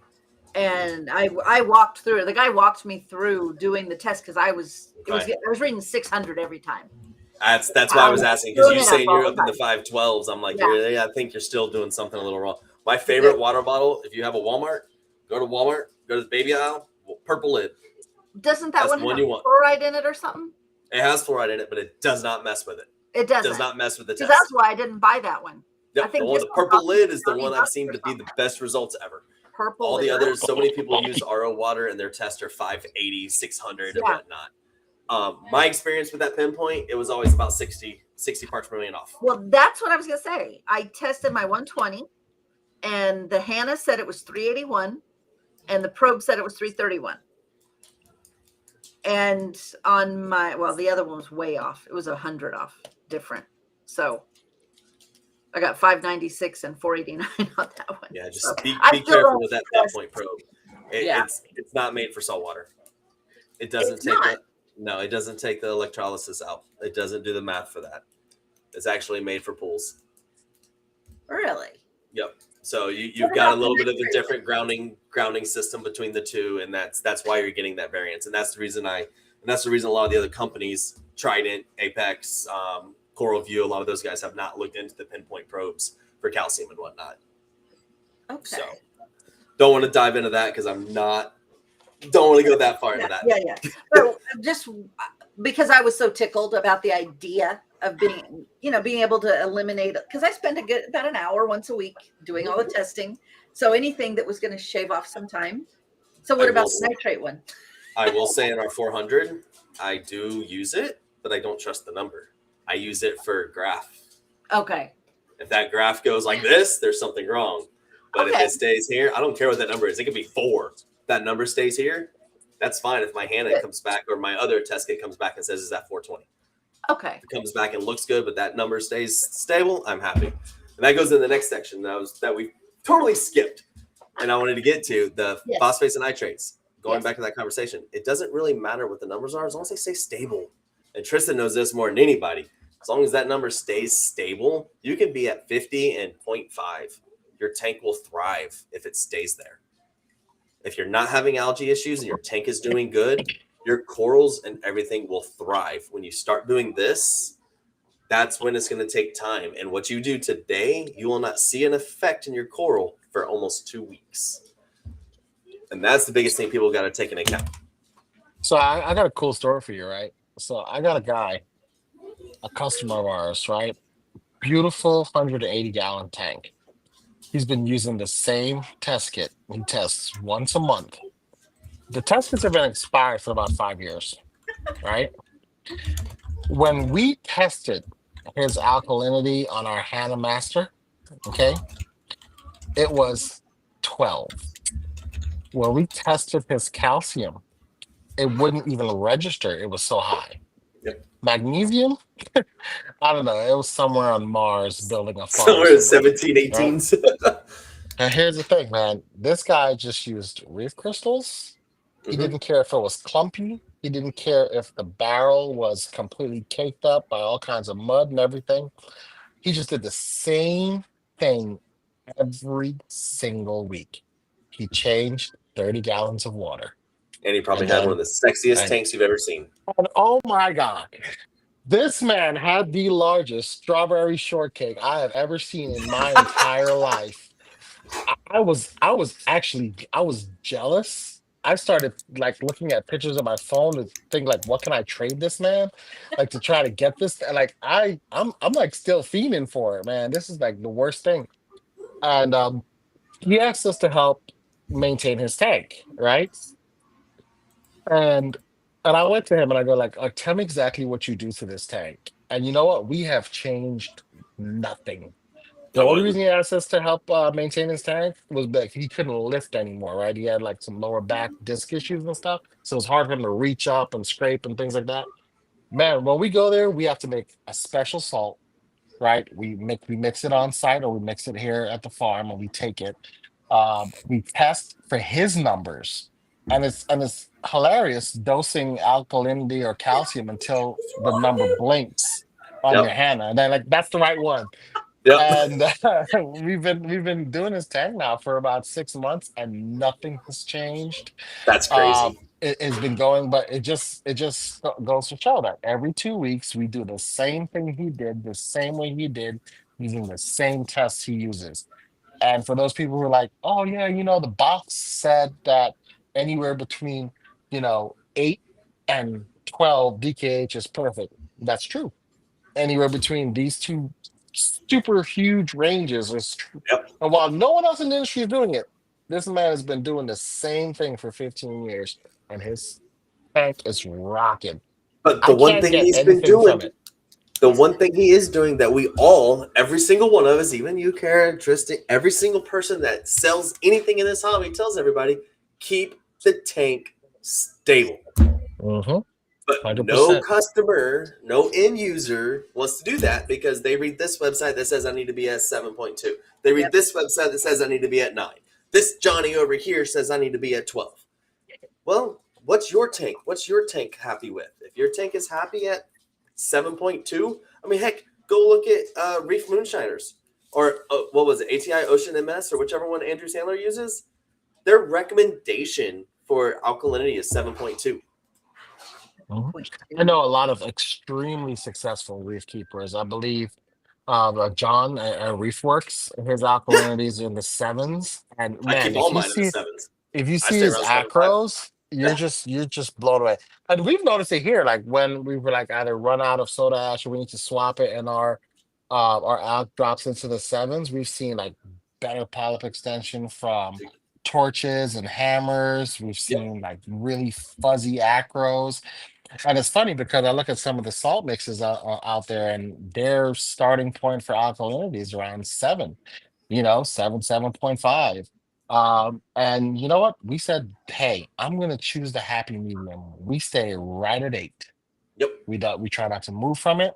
And I walked through it. The guy walked me through doing the test because I was reading 600 every time. That's why I was asking, because you saying you're up in the 512s. I'm like, yeah, I think you're still doing something a little wrong. My favorite water bottle, if you have a Walmart, go to the baby aisle, purple lid. Doesn't that one have fluoride in it or something? It has fluoride in it, but it does not mess with it. It doesn't. Does not mess with the test. That's why I didn't buy that one. Yep, the purple lid is the one I've seen to be the best results ever. Purple. All the others, so many people use RO water and their tests are 580, 600 and whatnot. My experience with that Pinpoint, it was always about 60 parts per million off. Well, that's what I was going to say. I tested my 120 and the Hannah said it was 381 and the probe said it was 331. And on the other one was way off. It was 100 off different. So I got 596 and 489 on that one. Yeah, just be careful with that Pinpoint probe. It's not made for saltwater. It doesn't it doesn't take the electrolysis out. It doesn't do the math for that. It's actually made for pools. Really? Yep. So you've got a little bit of a different grounding system between the two, and that's why you're getting that variance. And that's the reason a lot of the other companies, Trident, Apex, Coral View, a lot of those guys have not looked into the Pinpoint probes for calcium and whatnot. Okay. So don't want to dive into that because don't want to go that far into that. Yeah. So just because I was so tickled about the idea of being able to eliminate, because I spend about an hour once a week doing all the testing. So anything that was going to shave off some time. So what about the nitrate one? I will say in our 400, I do use it, but I don't trust the number. I use it for graph. Okay. If that graph goes like this, there's something wrong. But if Okay. it stays here, I don't care what that number is. It could be 4. That number stays here. That's fine. If my Hannah comes back or my other test kit comes back and says, is that 420? Okay. If it comes back and looks good, but that number stays stable, I'm happy. And that goes in the next section that we totally skipped. And I wanted to get to the Yes. phosphates and nitrates. Going Yes. back to that conversation, it doesn't really matter what the numbers are as long as they stay stable. And Tristan knows this more than anybody. As long as that number stays stable, you can be at 50 and 0.5. Your tank will thrive if it stays there. If you're not having algae issues and your tank is doing good, your corals and everything will thrive. When you start doing this, that's when it's going to take time. And what you do today, you will not see an effect in your coral for almost 2 weeks. And that's the biggest thing people got to take into account. So I got a cool story for you, right? So I got a guy, a customer of ours, right? Beautiful 180-gallon tank. He's been using the same test kit. He tests once a month. The test kits have been expired for about 5 years, right? When we tested his alkalinity on our Hannah Master, okay, it was 12. When we tested his calcium, it wouldn't even register. It was so high. Yep. Magnesium, I don't know. It was somewhere on Mars building a farm Somewhere in somewhere. 17, 18s. Right? And here's the thing, man. This guy just used reef crystals. He didn't care if it was clumpy. He didn't care if the barrel was completely caked up by all kinds of mud and everything. He just did the same thing every single week. He changed 30 gallons of water. And he probably And had then- one of the sexiest and- tanks you've ever seen. And oh my God, this man had the largest strawberry shortcake I have ever seen in my entire life. I was jealous. I started like looking at pictures of my phone to think like, what can I trade this man? Like to try to get this. Like I'm like still fiending for it, man. This is like the worst thing. And he asked us to help maintain his tank, right? And and I went to him and I go like, tell me exactly what you do to this tank. And you know what? We have changed nothing. The I only wouldn't. reason he asked us to help maintain his tank was that he couldn't lift anymore, right? He had like some lower back disc issues and stuff. So it's hard for him to reach up and scrape and things like that. Man, when we go there, we have to make a special salt, right? We mix it on site or we mix it here at the farm and we take it. We test for his numbers. And it's hilarious dosing alkalinity or calcium until the number blinks on your Yep. Hannah. And then like that's the right one. Yep. And we've been doing this tag now for about 6 months, and nothing has changed. That's crazy. It's been going, but it just goes to show that every 2 weeks we do the same thing he did, the same way he did, using the same tests he uses. And for those people who are like, oh yeah, the box said that anywhere between 8 and 12 DKH is perfect. That's true. Anywhere between these two super huge ranges is true. Yep. And while no one else in the industry is doing it, this man has been doing the same thing for 15 years, and his tank is rocking. But I the one can't thing get he's been anything from doing, it. the one thing he is doing that we all, every single one of us, even you, Cara, Tristan, every single person that sells anything in this hobby tells everybody, keep the tank stable. Mm-hmm. But 100%. no customer, no end user wants to do that because they read this website that says I need to be at 7.2. They read Yep. this website that says I need to be at 9. This Johnny over here says I need to be at 12. Well, what's your tank? What's your tank happy with? If your tank is happy at 7.2, I mean, heck, go look at Reef Moonshiners or what was it, ATI Ocean MS or whichever one Andrew Sandler uses. Their recommendation for alkalinity is 7.2. I know a lot of extremely successful reef keepers. I believe John at Reefworks, his alkalinity is in the sevens. And I man, keep all mine in the 7s. if you I see stay his around 7.5. acros, you're Yeah. just blown away. And we've noticed it here, like when we were like either run out of soda ash or we need to swap it, and our alk drops into the sevens. We've seen like better polyp extension from torches and hammers. We've seen like really fuzzy acros. And it's funny because I look at some of the salt mixes out there, and their starting point for alkalinity is around 7. 7.5. And you know what? We said, hey, I'm gonna choose the happy medium. We stay right at 8. Yep. We try not to move from it.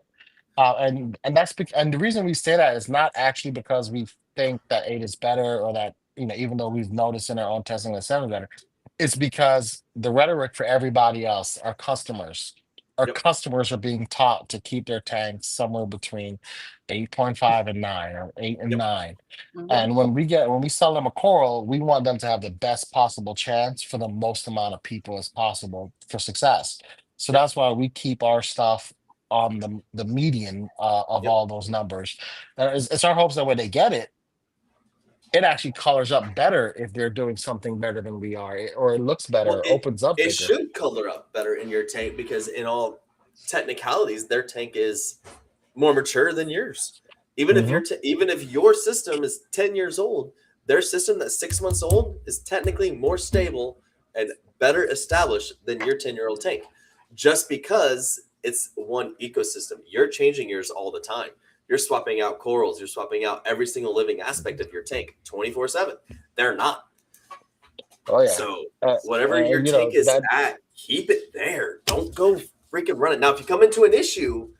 And that's and the reason we say that is not actually because we think that 8 is better, or that, even though we've noticed in our own testing that 7 is better. It's because the rhetoric for everybody else, our Yep. customers are being taught to keep their tanks somewhere between 8.5 and 9, or 8 and Yep. 9. Mhm. And when we sell them a coral, we want them to have the best possible chance for the most amount of people as possible for success. So Yep. that's why we keep our stuff on the median of Yep. all those numbers. It's our hopes that when they get it, it actually colors up better if they're doing something better than we are, or it looks Well, better, opens up it bigger. should color up better in your tank, because in all technicalities, their tank is more mature than yours. Even if Hmm. even if your system is 10 years old, their system that's 6 months old is technically more stable and better established than your 10-year-old tank, just because it's one ecosystem. You're changing yours all the time. You're swapping out corals. You're swapping out every single living aspect of your tank 24/7. They're not. Oh yeah. So whatever your And tank is that. at, keep it there. Don't go freaking run it. Now, if you come into an issue,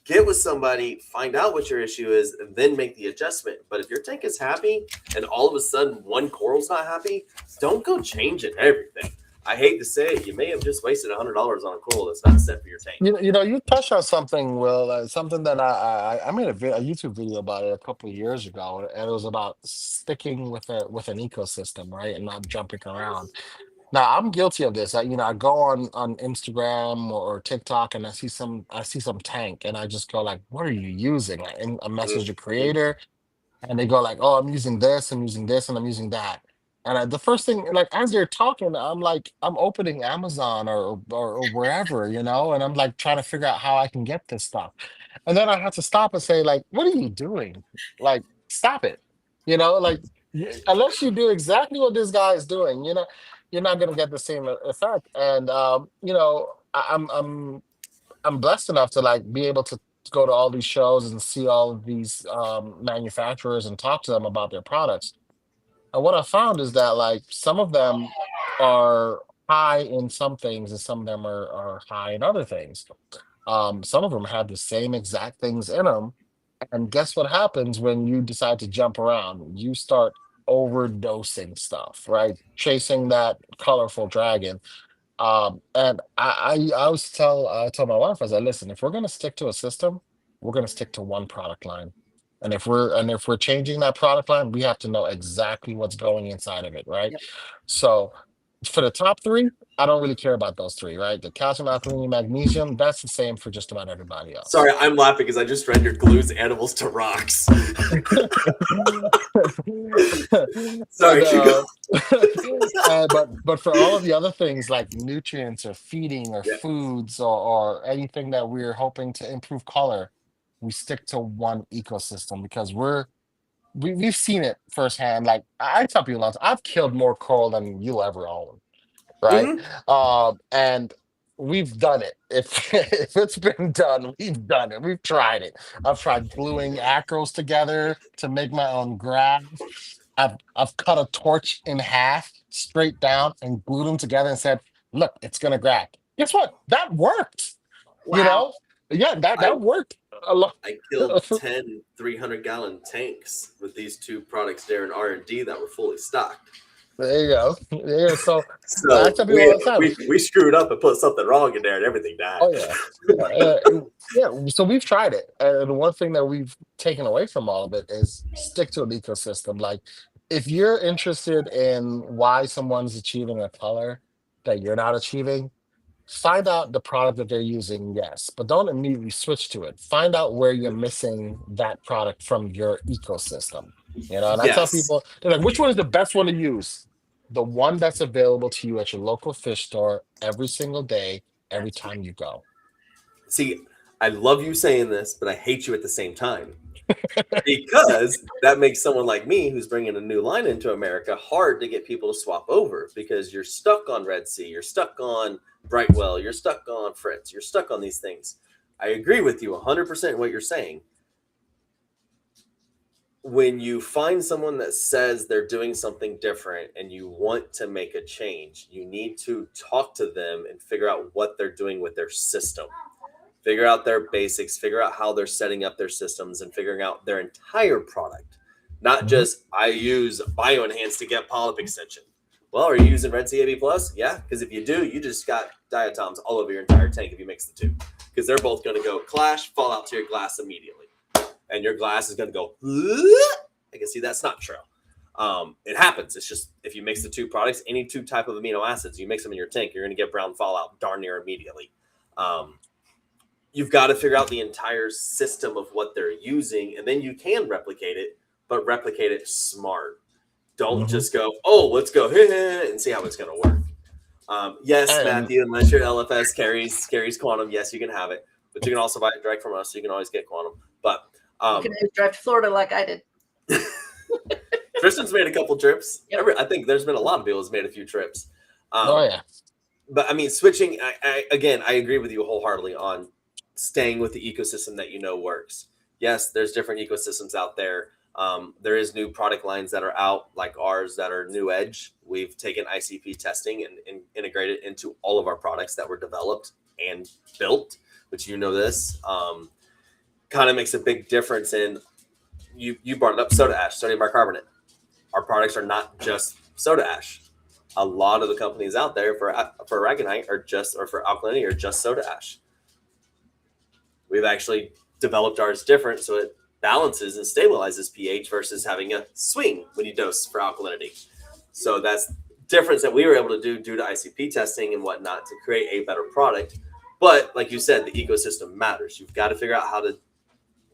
get with somebody, find out what your issue is, and then make the adjustment. But if your tank is happy and all of a sudden one coral's not happy, don't go changing everything. I hate to say it, you may have just wasted $100 on a coral that's not set for your tank. You touched on something, Will, something that I made a YouTube video about it a couple of years ago, and it was about sticking with an ecosystem, right, and not jumping around. Now I'm guilty of this. I go on Instagram or TikTok, and I see some tank, and I just go like, "What are you using?" Like, and I message the Mm-hmm. creator, and they go like, "Oh, I'm using this, I'm using this, and I'm using that." And the first thing, like as they're talking, I'm like, I'm opening Amazon or wherever, and I'm like trying to figure out how I can get this stuff. And then I have to stop and say, like, what are you doing? Like, stop it. Like, unless you do exactly what this guy is doing, you're not gonna get the same effect. And I'm blessed enough to like be able to go to all these shows and see all of these manufacturers and talk to them about their products. And what I found is that like some of them are high in some things, and some of them are high in other things. Some of them have the same exact things in them. And guess what happens when you decide to jump around? You start overdosing stuff, right? Chasing that colorful dragon. And I always tell my wife, I said, listen, if we're gonna stick to a system, we're gonna stick to one product line. And if we're changing that product line, we have to know exactly what's going inside of it, right? Yep. So for the top three, I don't really care about those three, right? The calcium, alkaline, magnesium, that's the same for just about everybody else. Sorry, I'm laughing because I just rendered glues animals to rocks. And Sorry, keep going. but for all of the other things like nutrients or feeding or Yeah. foods, or anything that we're hoping to improve color, we stick to one ecosystem because we've seen it firsthand. Like I tell people, I've killed more coral than you'll ever own, right? Mm-hmm. And we've done it. If if it's been done, we've done it. We've tried it. I've tried gluing acros together to make my own graph. I've cut a torch in half straight down and glued them together and said, "Look, it's gonna crack." Guess what? That worked. You Wow. know, yeah, that I that worked a lot. I killed 10 300-gallon tanks with these two products there in R&D that were fully stocked. There you go. Yeah, so I So tell people we all the time. we screwed up and put something wrong in there, and everything died. Oh yeah, yeah. So we've tried it, and one thing that we've taken away from all of it is stick to an ecosystem. Like, if you're interested in why someone's achieving a color that you're not achieving, find out the product that they're using. Yes, but don't immediately switch to it. Find out where you're missing that product from your ecosystem. And I tell Yes. people, they're like, which one is the best one to use? The one that's available to you at your local fish store every single day, every time you go. See, I love you saying this, but I hate you at the same time, because that makes someone like me, who's bringing a new line into America, hard to get people to swap over, because you're stuck on Red Sea, you're stuck on Brightwell, you're stuck on Fritz, you're stuck on these things. I agree with you 100% what you're saying. when you find someone that says they're doing something different and you want to make a change, you need to talk to them and figure out what they're doing with their system. Figure out their basics, figure out how they're setting up their systems, and figuring out their entire product. Not Mhm. just, I use bioenhance to get polyp extension. Well, are you using Red Sea AB Plus? Yeah, because if you do, you just got diatoms all over your entire tank if you mix the two. Because they're both going to go clash, fall out to your glass immediately. And your glass is going to go, I can see that's not true. It happens. It's just if you mix the two products, any two type of amino acids, you mix them in your tank, you're going to get brown fallout darn near immediately. You've got to figure out the entire system of what they're using, and then you can replicate it, but replicate it smart. Don't just go, oh, let's go and see how it's going to work. Yes, And Matthew, unless your LFS carries quantum, yes, you can have it, but you can also buy it direct from us, so you can always get quantum. But You can always drive to Florida like I did. Tristan's made a couple trips. Yep. I think there's been a lot of people who's made a few trips. oh yeah, But I mean, switching, I agree with you wholeheartedly on staying with the ecosystem that you know works. Yes, there's different ecosystems out there. There is new product lines that are out, like ours, that are new edge. We've taken ICP testing and integrated it into all of our products that were developed and built, which you know this. Kind of makes a big difference in, you brought it up, soda ash, sodium bicarbonate. Our products are not just soda ash. A lot of the companies out there for aragonite are just, or for alkalinity, are just soda ash. We've actually developed ours different so it balances and stabilizes pH versus having a swing when you dose for alkalinity. So that's difference that we were able to do due to ICP testing and whatnot to create a better product. But like you said, the ecosystem matters. You've got to figure out how to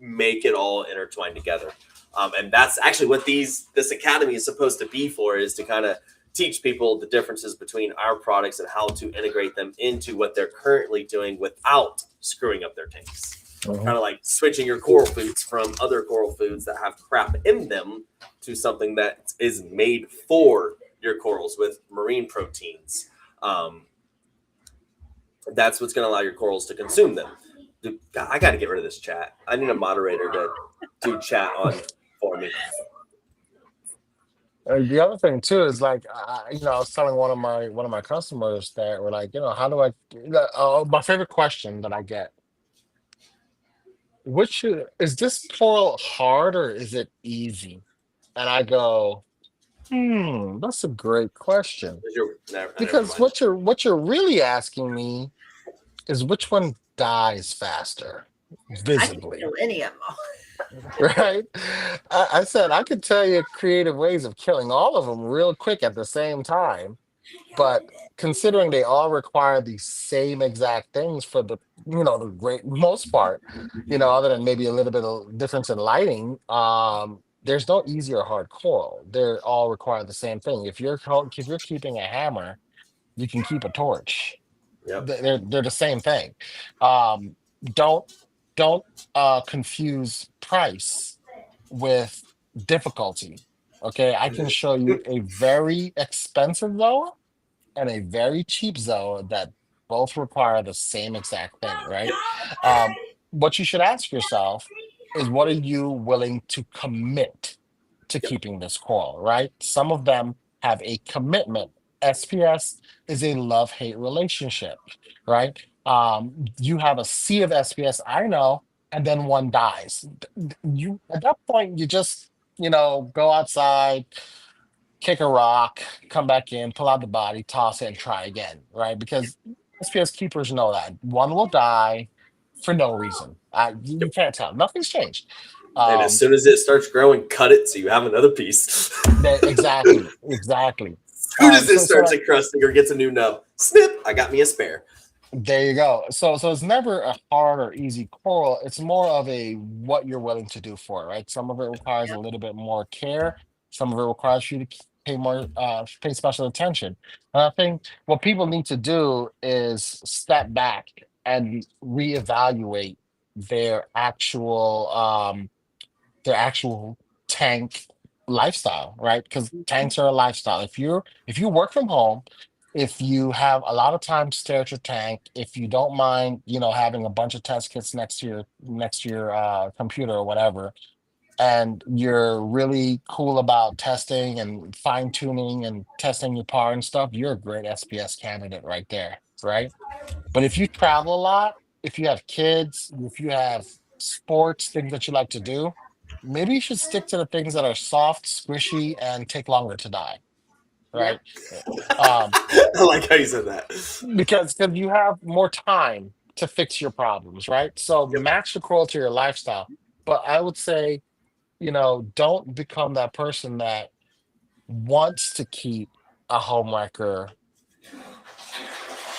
make it all intertwined together. And that's actually what this academy is supposed to be for, is to kind of teach people the differences between our products and how to integrate them into what they're currently doing without screwing up their tanks. Kind of like switching your coral foods from other coral foods that have crap in them to something that is made for your corals with marine proteins. That's what's going to allow your corals to consume them. Dude, God, I got to get rid of this chat. I need a moderator to do chat on for me. the other thing too is like, I was telling one of my customers that were like, how do I? My favorite question that I get: is this coral hard or is it easy? And I go, that's a great question. Never Because mind. what you're really asking me is which one dies faster, I can visibly, kill any of them. right? I said I could tell you creative ways of killing all of them real quick at the same time, but considering they all require the same exact things for the great most part, other than maybe a little bit of difference in lighting, there's no easy or hard coral. They all require the same thing. If you're keeping a hammer, you can keep a torch. Yep. They're the same thing. Um, don't don't confuse price with difficulty. Okay, I can show you a very expensive Zoa and a very cheap Zoa that both require the same exact thing, right? Um, what you should ask yourself is, what are you willing to commit to Yep. keeping this coral, right? Some of them have a commitment. SPS is a love-hate relationship, right? You have a sea of SPS, I know, and then one dies. You at that point, you just go outside, kick a rock, come back in, pull out the body, toss it, and try again, right? Because SPS keepers know that one will die for no reason. You can't tell. Nothing's changed. And as Um, soon as it starts growing, cut it so you have another piece. exactly. As soon as it So starts like, encrusting or gets a new nub, snip, I got me a spare. there you go. So it's never a hard or easy coral. It's more of a what you're willing to do for it, right? Some of it requires a little bit more care. Some of it requires you to pay special attention. And I think what people need to do is step back and reevaluate their actual um their actual tank lifestyle, right? Because tanks are a lifestyle. If you work from home, if you have a lot of time to stare at your tank, if you don't mind, having a bunch of test kits next to your computer or whatever, and you're really cool about testing and fine tuning and testing your power and stuff, you're a great SPS candidate right there, right? But if you travel a lot, if you have kids, if you have sports, things that you like to do, maybe you should stick to the things that are soft, squishy, and take longer to die, Yeah. right? Um, I like how you said that. because you have more time to fix your problems, right? So Yep. match the coral to your lifestyle. But I would say, don't become that person that wants to keep a homewrecker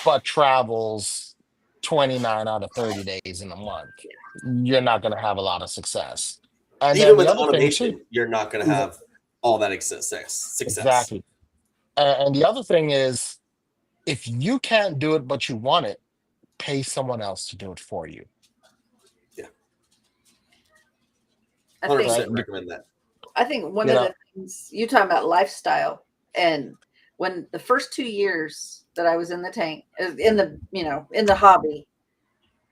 but travels 29 out of 30 days in a month. You're not going to have a lot of success. And Even then the with other thing too, automation, you're not going to have all that success. exactly. And the other thing is, if you can't do it but you want it, pay someone else to do it for you, Yeah, I think 100% right? recommend that. I think one You of know, the things you talking about lifestyle, and when the first 2 years that I was in the tank, in the hobby,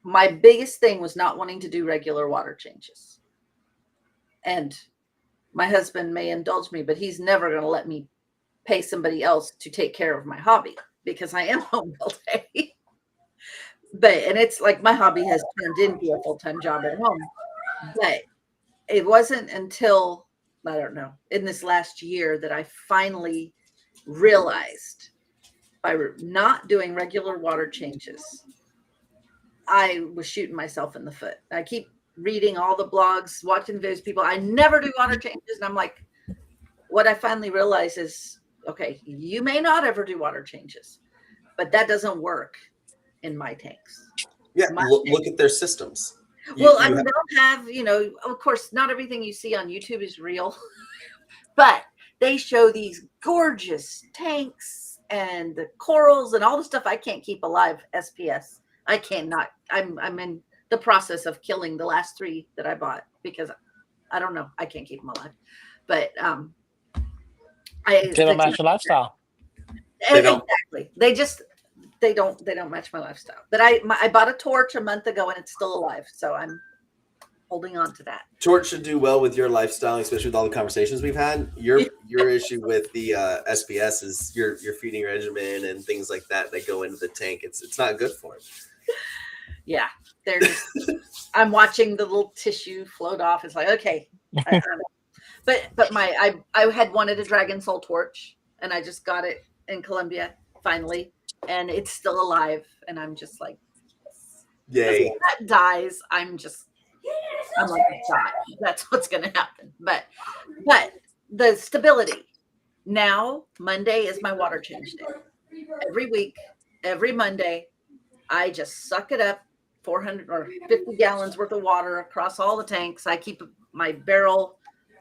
my biggest thing was not wanting to do regular water changes. And my husband may indulge me, but he's never going to let me pay somebody else to take care of my hobby because I am home all day. And it's like my hobby has turned into a full-time job at home. But it wasn't until, I don't know, in this last year that I finally realized by not doing regular water changes, I was shooting myself in the foot. I keep reading all the blogs, watching those people. I never do water changes. And I'm like, what I finally realized is, okay, you may not ever do water changes, but that doesn't work in my tanks. Yeah, My look at their systems. Well, I mean, they'll have, of course, not everything you see on YouTube is real, but they show these gorgeous tanks and the corals and all the stuff I can't keep alive. SPS, I cannot. I'm in the process of killing the last 3 that I bought because I don't know. I can't keep them alive. But they don't match your lifestyle. They don't. Exactly. They don't match my lifestyle. But I bought a torch a month ago and it's still alive, so I'm holding on to that. Torch should do well with your lifestyle, especially with all the conversations we've had. Your issue with the SPS is your feeding regimen and things like that go into the tank. It's not good for it. Yeah, they're just. I'm watching the little tissue float off. It's like, okay, I but I had wanted a Dragon Soul torch, and I just got it in Colombia finally, and it's still alive. And I'm just like, yay! If that dies, I'm like, die. That's what's going to happen. But the stability. Now Monday is my water change day. Every week, every Monday, I just suck it up. 400 or 50 gallons worth of water across all the tanks. I keep my barrel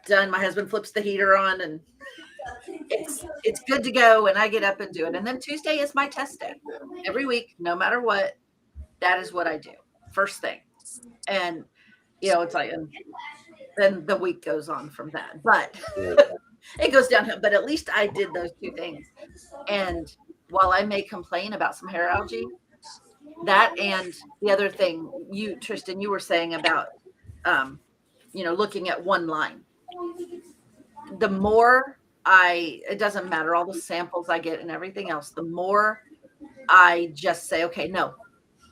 done. My husband flips the heater on and it's good to go. And I get up and do it. And then Tuesday is my test day. Every week, no matter what, that is what I do. First thing. And, it's like, and then the week goes on from that. But it goes downhill. But at least I did those 2 things. And while I may complain about some hair algae, that and the other thing Tristan, you were saying about, looking at one line. The more it doesn't matter, all the samples I get and everything else, the more I just say, okay, no,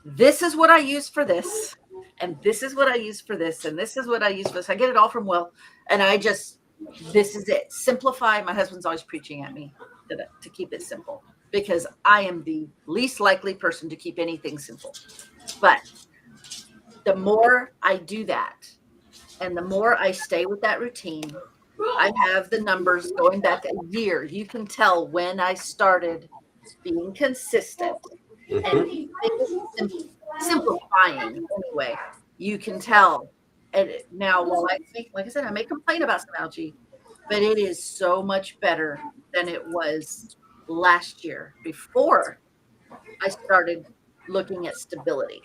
this is what I use for this. And this is what I use for this. And this is what I use for this. I get it all from Will. And this is it. Simplify. My husband's always preaching at me to keep it simple. Because I am the least likely person to keep anything simple. But the more I do that, and the more I stay with that routine, I have the numbers going back a year. You can tell when I started being consistent and simplifying anyway. You can tell. And now, while like I said, I may complain about some algae, but it is so much better than it was last year before I started looking at stability.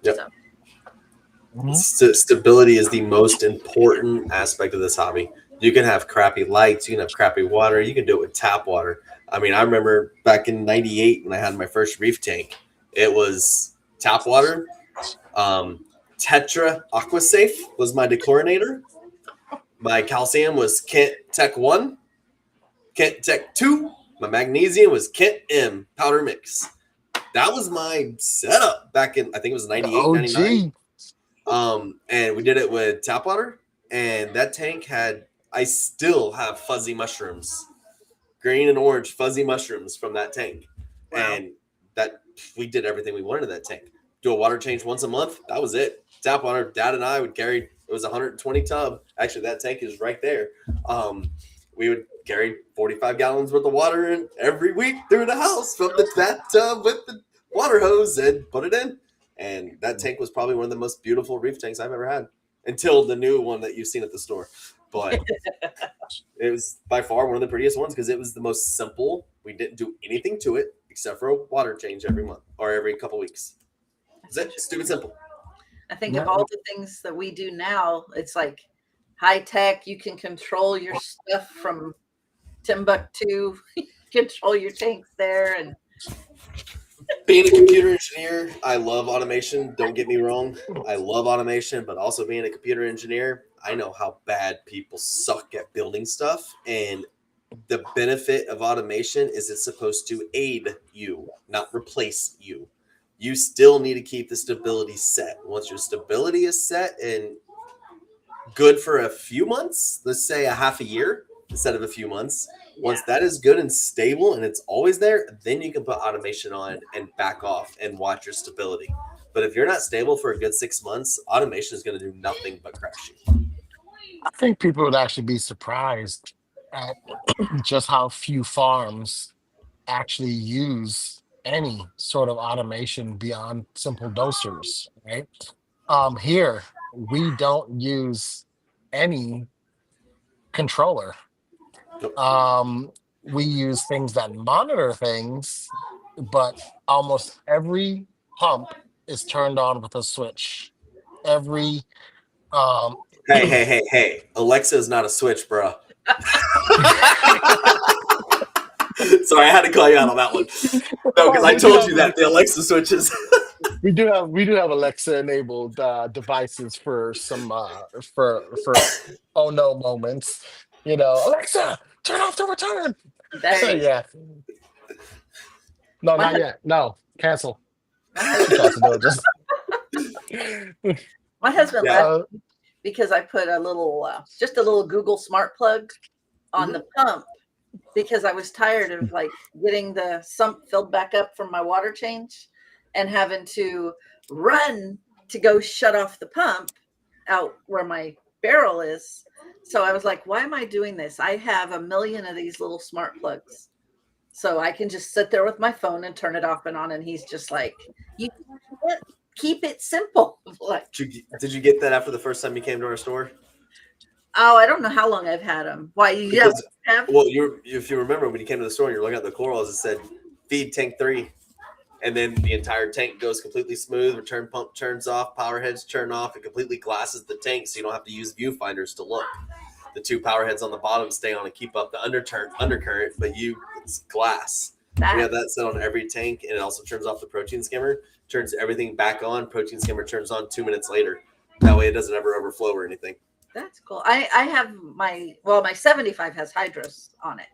Yep. So. Stability is the most important aspect of this hobby. You can have crappy lights, you can have crappy water, you can do it with tap water. I mean, I remember back in '98 when I had my first reef tank, it was tap water. Tetra AquaSafe was my dechlorinator. My calcium was Kent Tech 1, Kent Tech 2. My magnesium was Kent M powder mix. That was my setup back in, I think it was 98, 99. And we did it with tap water. And that tank I still have fuzzy mushrooms, green and orange fuzzy mushrooms from that tank. Wow. And that we did everything we wanted in that tank. Do a water change once a month. That was it. Tap water. Dad and I would carry, it was 120 tub. Actually, that tank is right there. We would carry 45 gallons worth of water in every week through the house from the bathtub with the water hose and put it in. And that tank was probably one of the most beautiful reef tanks I've ever had, until the new one that you've seen at the store. But it was by far one of the prettiest ones because it was the most simple. We didn't do anything to it except for a water change every month or every couple weeks. That's it. Stupid simple. I think of all the things that we do now, it's like high tech. You can control your stuff from Timbuktu, control your tanks there. And being a computer engineer, I love automation. Don't get me wrong. I love automation, but also being a computer engineer, I know how bad people suck at building stuff. And the benefit of automation is it's supposed to aid you, not replace you. You still need to keep the stability set. Once your stability is set and good for a few months, let's say a half a year instead of a few months. Once that is good and stable and it's always there, then you can put automation on and back off and watch your stability. But if you're not stable for a good 6 months, automation is going to do nothing but crash you. I think people would actually be surprised at just how few farms actually use any sort of automation beyond simple dosers, right? Here we don't use any controller. We use things that monitor things, but almost every pump is turned on with a switch. Every Hey. Alexa is not a switch, bro. Sorry, I had to call you out on that one. No, because I told you that the Alexa switches. we do have Alexa enabled devices for some for oh no moments. You know, Alexa, turn off the return. there you Yeah. No, My not yet. No, cancel. She tries to do it just. My husband Yeah. left because I put a little, just a little Google smart plug on the pump because I was tired of like getting the sump filled back up from my water change and having to run to go shut off the pump out where my barrel is. So I was like, why am I doing this? I have a million of these little smart plugs. So I can just sit there with my phone and turn it off and on. And he's just like, you can't keep it simple. Like, Did you get that after the first time you came to our store? oh, I don't know how long I've had them. Why you Because, have? well, if you remember when you came to the store and you're looking at the corals, it said feed tank 3. And then the entire tank goes completely smooth. Return pump turns off. Power heads turn off. It completely glasses the tank, so you don't have to use viewfinders to look. The 2 power heads on the bottom stay on and keep up the undercurrent, but it's glass. We have that set on every tank, and it also turns off the protein skimmer. Turns everything back on. Protein skimmer turns on 2 minutes later. That way, it doesn't ever overflow or anything. That's cool. I have my 75 has hydros on it.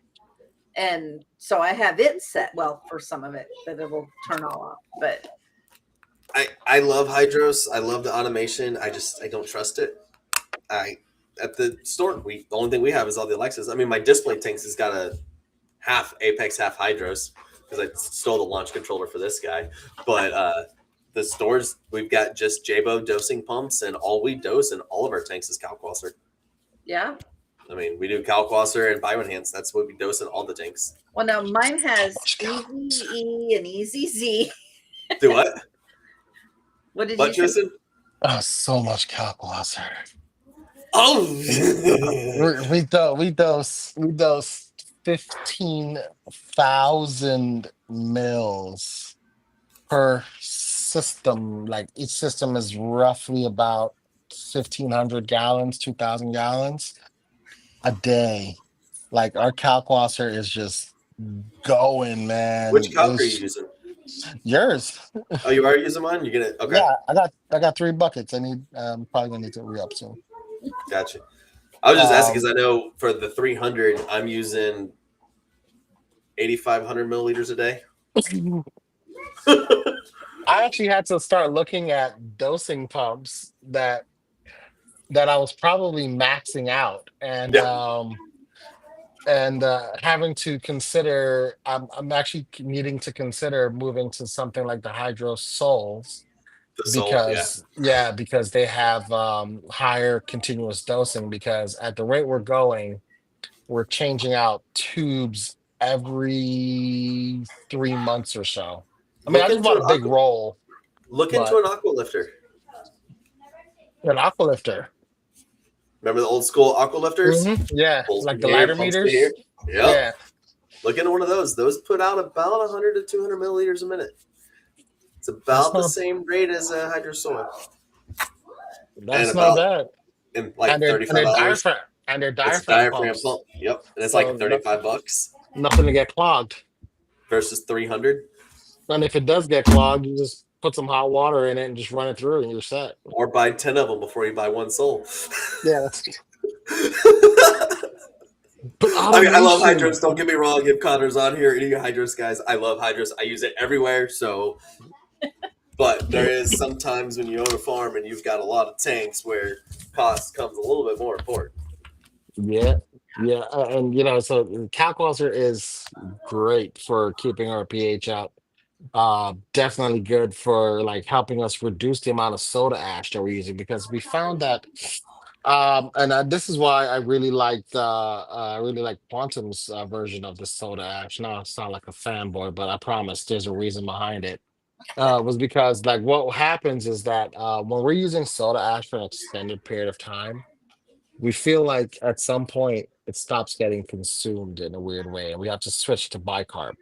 And so I have it set, well, for some of it, that it will turn all off. But I love hydros. I love the automation. I don't trust it. At the store, the only thing we have is all the Alexas. I mean, my display tanks has got a half Apex, half hydros because I stole the launch controller for this guy. But the stores, we've got just Jabo dosing pumps, and all we dose in all of our tanks is Calquasser. yeah. I mean, we do Calquasser and Bioenhance. That's what we dose in all the tanks. Well, now mine has Easy E and Easy Z. Do what? What did What, you say? Tristan? Oh, so much calculator. Oh, we dose 15,000 mils per system. Like each system is roughly about 1,500 gallons, 2,000 gallons a day. Like our calculator is just going, man. which calc are you using? Yours? Oh, you are using mine? You're gonna okay. Yeah, I got 3 buckets. I need probably gonna need to re-up soon. Gotcha. I was just asking Um, because I know for the 300, I'm using 8,500 milliliters a day. I actually had to start looking at dosing pumps that I was probably maxing out, Yeah, and having to consider. I'm actually needing to consider moving to something like the Hydro Souls the soul. Yeah, because because they have higher continuous dosing because at the rate we're going, we're changing out tubes every 3 months or so. I mean, I look just into bought an a big aqua, roll, look into but an aqua lifter. an aqua lifter. Remember the old school aqua lifters? Yeah, Pulls like from the here, lighter pumps to here. meters. Yep. Yeah, Look into one of those. Those put out about 100 to 200 milliliters a minute. It's that's about the not same rate as a hydrosoil, and that's not about bad. in And like their $35. diaphragm and their It's a diaphragm diaphragm pumps, pump. Yep, and it's so like $35 nothing to get clogged. versus 300, And if it does get clogged, you just put some hot water in it and just run it through, and you're set. or buy 10 of them before you buy one soul. Yeah, but I mean, I love automation. hydros. Don't get me wrong. If Connor's on here, any hydros guys, I love hydros. I use it everywhere. So, but there is sometimes when you own a farm and you've got a lot of tanks where cost comes a little bit more important. Yeah, yeah, and so Calcwasser is great for keeping our pH up. Definitely good for like helping us reduce the amount of soda ash that we're using because we found that, and this is why I really like Quantum's version of the soda ash. Now I sound like a fanboy, but I promise there's a reason behind it. Was because like what happens is that when we're using soda ash for an extended period of time we feel like at some point it stops getting consumed in a weird way, and we have to switch to bicarb.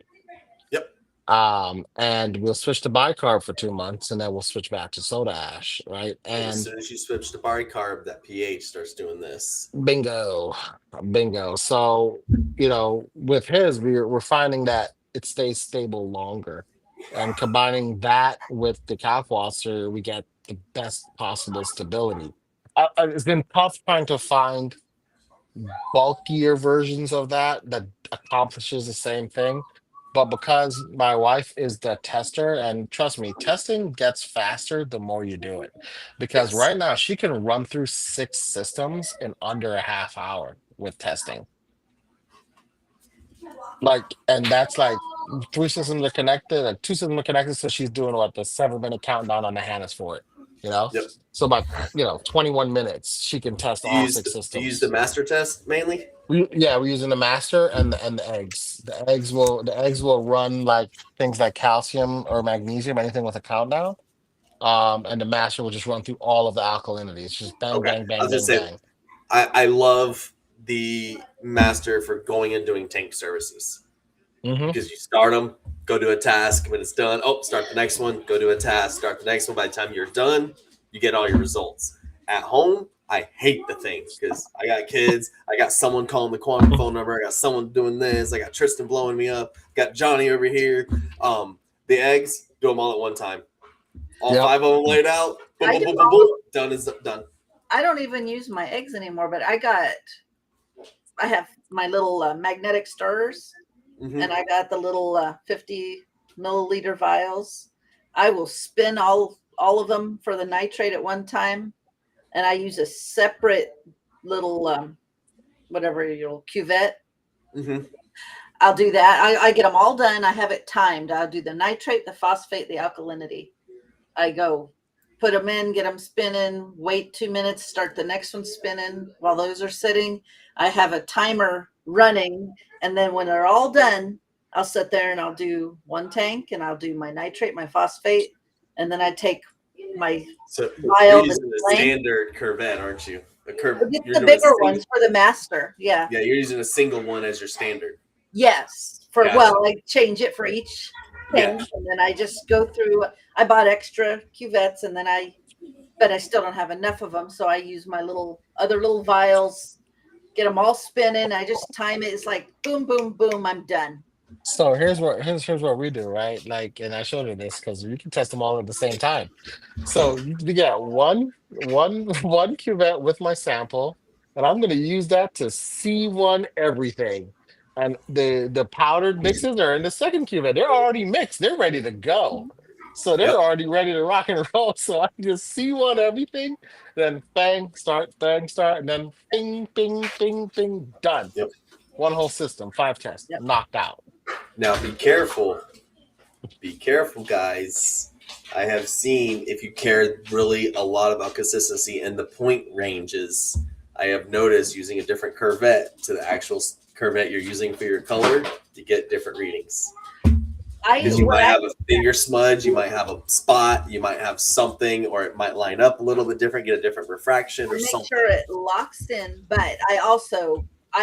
Yep. And we'll switch to bicarb for 2 months, and then we'll switch back to soda ash, right? And as And soon as you switch to bicarb, that pH starts doing this. bingo, bingo. So with his, we're finding that it stays stable longer, and combining that with the Kalkwasser, we get the best possible stability. It's been tough trying to find bulkier versions of that accomplishes the same thing. But because my wife is the tester, and trust me, testing gets faster the more you do it. Because Yes. right now she can run through 6 systems in under a half hour with testing. Like, and that's like 3 systems are connected, like 2 systems are connected, so she's doing what the 7 minute countdown on the Hannah's for it, you know? Yep. So about 21 minutes, she can test all six Do you use the systems. master test mainly? We're using the master and the eggs. The eggs will run like things like calcium or magnesium, anything with a countdown. And the master will just run through all of the alkalinity. It's just bang, Okay. bang, I bang, was gonna bang, say bang. I love the master for going and doing tank services Hmm. because you start them, go do a task. When it's done, oh, start the next one, go do a task, start the next one. By the time you're done, you get all your results. At home, I hate the thing because I got kids, I got someone calling the quantum phone number, I got someone doing this, I got Tristan blowing me up, got Johnny over here. The eggs, do them all at one time. All Yep. 5 of them laid out. Boom, I boom, do boom, boom, all boom. Done is done. I don't even use my eggs anymore, but I have my little magnetic stirrers, Mhm. and I got the little 50 milliliter vials. I will spin all of them for the nitrate at one time, and I use a separate little whatever your cuvette. Mhm. I'll do that. I get them all done. I have it timed. I'll do the nitrate, the phosphate, the alkalinity. I go put them in, get them spinning, wait 2 minutes, start the next one spinning while those are sitting. I have a timer running, and then when they're all done, I'll sit there and I'll do one tank, and I'll do my nitrate, my phosphate, and then I take my So you're vial that's using a blank. standard Corvette, aren't you? A It's You're the doing a bigger single, ones for the master. Yeah. yeah, you're using a single one as your standard. Yes. Gotcha. Well, I change it for each Yeah. thing, and then I just go through. I bought extra cuvettes, and then but I still don't have enough of them, so I use my other little vials, get them all spinning. I just time it. It's like boom, boom, boom. I'm done. So here's what we do, right? Like, and I showed you this because you can test them all at the same time. So we get one cuvette with my sample, and I'm gonna use that to C1 everything. And the powdered mixes are in the second cuvette. They're already mixed. They're ready to go. So they're Yep. already ready to rock and roll. So I just C1 everything, then bang, start, and then bing, bing, bing, bing, done. Yep. One whole system, 5 tests, Yep. knocked out. Now be careful. Be careful, guys. I have seen if you care really a lot about consistency and the point ranges, I have noticed using a different curvette to the actual curvette you're using for your color, you get different readings. Because you might have a finger smudge, you might have a spot, you might have something, or it might line up a little bit different, get a different refraction or make something. sure it locks in. But I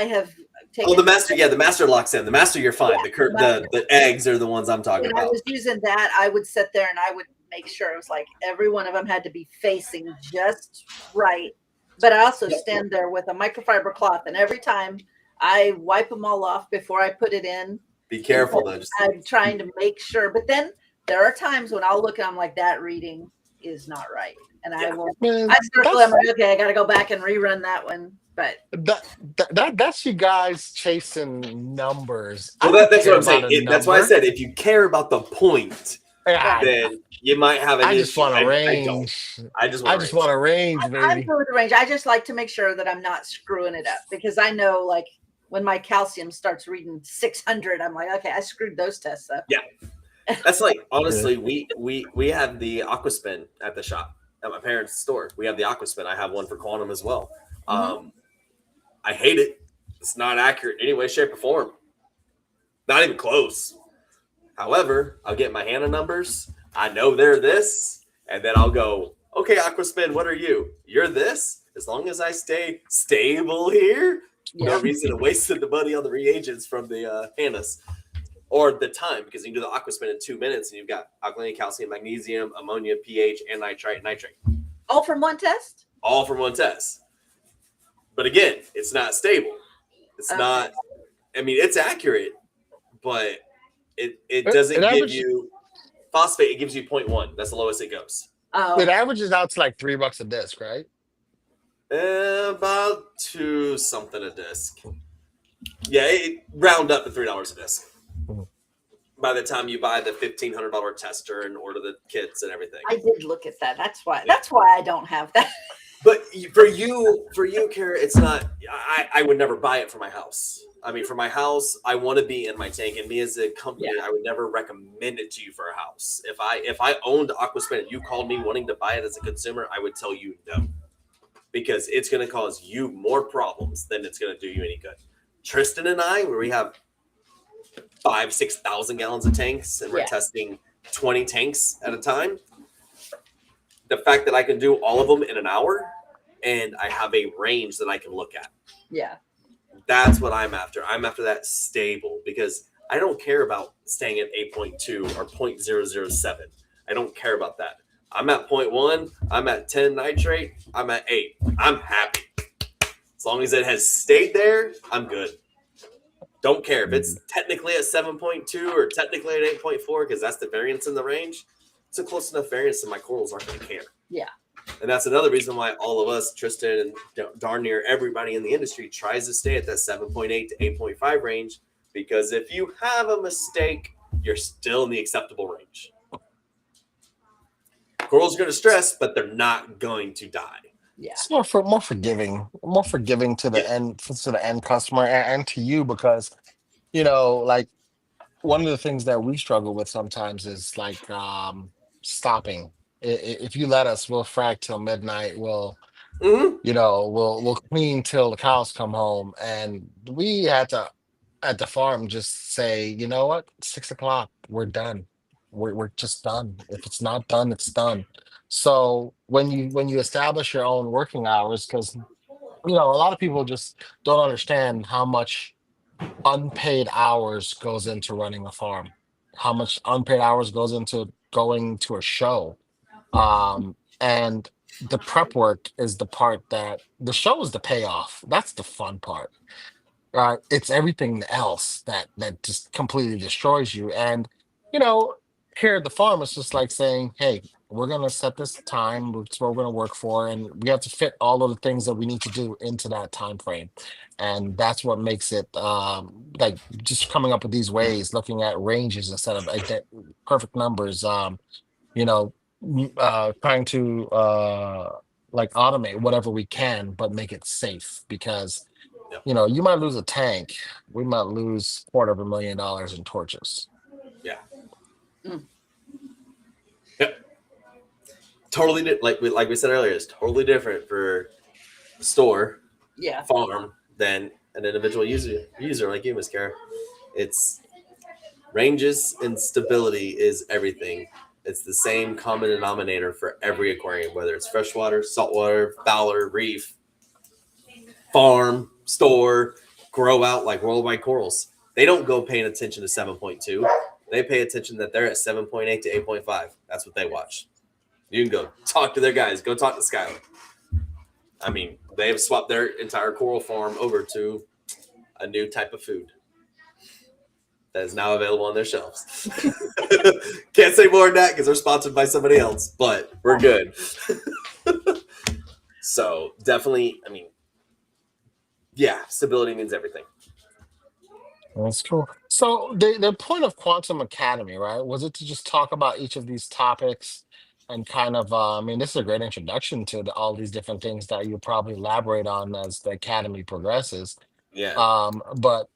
have taken. Oh, the master, yeah, the master locks in. The master, you're fine. Yeah, the eggs are the ones I'm talking When I about. was using that, I would sit there and I would make sure it was like every one of them had to be facing just right. But I also stand there with a microfiber cloth, and every time I wipe them all off before I put it in. Be careful though. I'm trying to make sure, but then there are times when I'll look and I'm like, that reading is not right, and I will. Man, I circle. I'm like, okay, I got to go back and rerun that one. But that's you guys chasing numbers. Well, that's what I'm saying. That's why I said if you care about the point, then you might have an I issue. just want a range. I just want a range, I'm baby. good with the range. I just like to make sure that I'm not screwing it up, because I know, like, when my calcium starts reading 600, I'm like, okay, I screwed those tests up. Yeah, that's like, honestly, we have the Aquaspin at the shop at my parents' store. We have the Aquaspin. I have one for quantum as well. I hate it. It's not accurate in any way, shape, or form. Not even close. However, I'll get my HANA numbers. I know they're this, and then I'll go, okay, Aquaspin, what are you? You're this. As long as I stay stable here, no reason to waste the money on the reagents from the HANAs or the time, because you can do the Aquaspin in 2 minutes, and you've got alkaline, calcium, magnesium, ammonia, pH, and nitrite. All from one test? All from one test. But again, it's not stable. It's not. I mean, it's accurate, but it doesn't give you phosphate. It gives you 0.1. That's the lowest it goes. Oh. It averages out to like $3 a disc, right? About $2 something a disc. Yeah, round up to $3 a disc. By the time you buy the $1,500 tester and order the kits and everything. I did look at that. That's why I don't have that. But for you, Cara, it's not. I would never buy it for my house. I mean, for my house, I want to be in my tank, and me as a company, I would never recommend it to you for a house. If I owned Aquaspin and you called me wanting to buy it as a consumer, I would tell you no, because it's going to cause you more problems than it's going to do you any good. Tristan and I, where we have 5,000-6,000 gallons of tanks, and we're testing 20 tanks at a time. The fact that I can do all of them in an hour, and I have a range that I can look at. Yeah. That's what I'm after. I'm after that stable, because I don't care about staying at 8.2 or 0.007. I don't care about that. I'm at 0.1. I'm at 10 nitrate. I'm at 8. I'm happy. As long as it has stayed there, I'm good. Don't care if it's technically at 7.2 or technically at 8.4, because that's the variance in the range. It's a close enough variance that my corals aren't going to care. Yeah. And that's another reason why all of us, Tristan and darn near everybody in the industry, tries to stay at that 7.8 to 8.5 range, because if you have a mistake, you're still in the acceptable range. Corals are going to stress, but they're not going to die. Yeah. It's more forgiving to the end customer and to you, because like one of the things that we struggle with sometimes is like stopping. If you let us, we'll frag till midnight. We'll we'll clean till the cows come home, and we had to at the farm just say, you know what, 6 o'clock, we're done. We're just done. If it's not done, it's done. So when you establish your own working hours, because a lot of people just don't understand how much unpaid hours goes into running a farm, how much unpaid hours goes into going to a show, and the prep work is the part that the show is the payoff. That's the fun part, right? It's everything else that just completely destroys you. And here at the farm, it's just like saying, hey, we're gonna set this time, it's what we're gonna work for, and we have to fit all of the things that we need to do into that time frame. And that's what makes it like just coming up with these ways, looking at ranges instead of perfect numbers. You know, trying to like automate whatever we can, but make it safe because Yep. you might lose a tank, we might lose $250,000 in torches. Yeah. Mm. Yep. Totally like we said earlier, it's totally different for a store Yeah. farm than an individual user like you, Miss Kara. It's ranges and stability is everything. It's the same common denominator for every aquarium, whether it's freshwater, saltwater, fowler, reef, farm, store, grow out like worldwide corals. They don't go paying attention to 7.2. They pay attention that they're at 7.8 to 8.5. That's what they watch. You can go talk to their guys. Go talk to Skylar. I mean, they have swapped their entire coral farm over to a new type of food that is now available on their shelves. Can't say more than that because they're sponsored by somebody else, but we're good. So definitely, I mean, yeah, stability means everything. That's cool. So the point of Quantum Academy, right, was it to just talk about each of these topics and kind of, I mean, this is a great introduction to all these different things that you'll probably elaborate on as the academy progresses. Yeah. But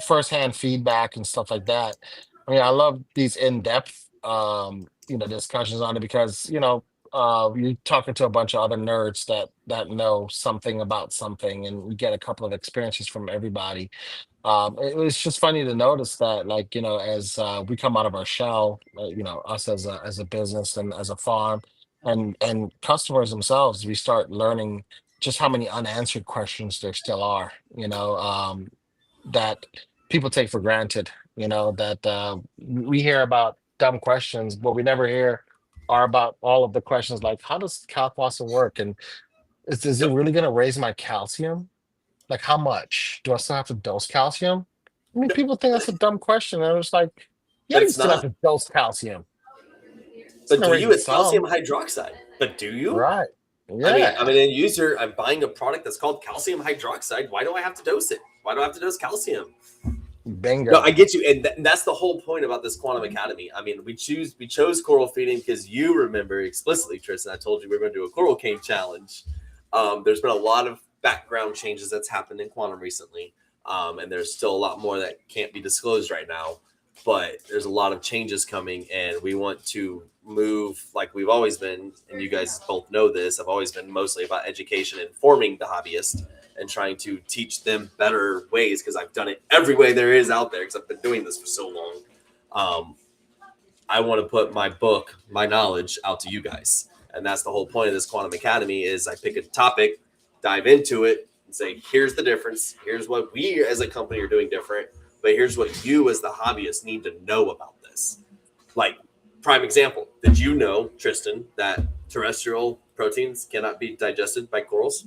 firsthand feedback and stuff like that. I mean, I love these in-depth, discussions on it because you're talking to a bunch of other nerds that know something about something, and we get a couple of experiences from everybody. It was just funny to notice that, like, as we come out of our shell, us as a business and as a farm, and customers themselves, we start learning just how many unanswered questions there still are. That people take for granted. That we hear about dumb questions, but we never hear are about all of the questions like, how does calcifossil work, and is it Yep. really going to raise my calcium? Like, how much do I still have to dose calcium? I mean, Yep. people think that's a dumb question. And I was like, yeah, But you it's still have not. to dose calcium. It's But gonna do raise you? it It's calcium some, hydroxide. But do you? right? I mean, I'm Yeah, an end user. I'm buying a product that's called calcium hydroxide. Why do I have to dose it? Why do I have to dose calcium? No, I bingo. get you, and that's the whole point about this Quantum Academy. I mean, we chose coral feeding because you remember explicitly, Tristan. I told you we were going to do a coral cane challenge. There's been a lot of background changes that's happened in quantum recently, and there's still a lot more that can't be disclosed right now. But there's a lot of changes coming, and we want to move like we've always been. And you guys both know this. I've always been mostly about education and informing the hobbyist and trying to teach them better ways because I've done it every way there is out there because I've been doing this for so long. I want to put my book, my knowledge out to you guys. And that's the whole point of this Quantum Academy is I pick a topic, dive into it, and say, here's the difference. Here's what we as a company are doing different. But here's what you as the hobbyist need to know about this. Like, prime example, did you know, Tristan, that terrestrial proteins cannot be digested by corals?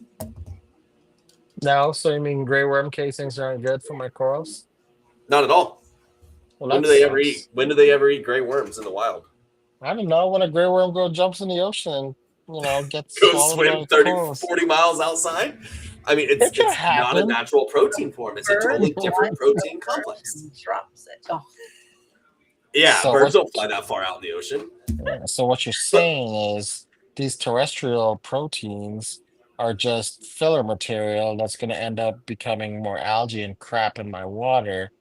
No, so you mean gray worm casings aren't good for my corals? Not at all. Well, When that do they ever eat? sucks. When do they ever eat gray worms in the wild? I don't know when a gray worm girl jumps in the ocean and gets Go swallowed swim by 30, corals. 40 miles outside? I mean, It can it's not a happen. natural protein form. It's a Bird totally different flies over protein complex. and drops it. Oh, Yeah, So birds what? don't fly that far out in the ocean. Yeah, so what you're But saying is these terrestrial proteins are just filler material that's going to end up becoming more algae and crap in my water.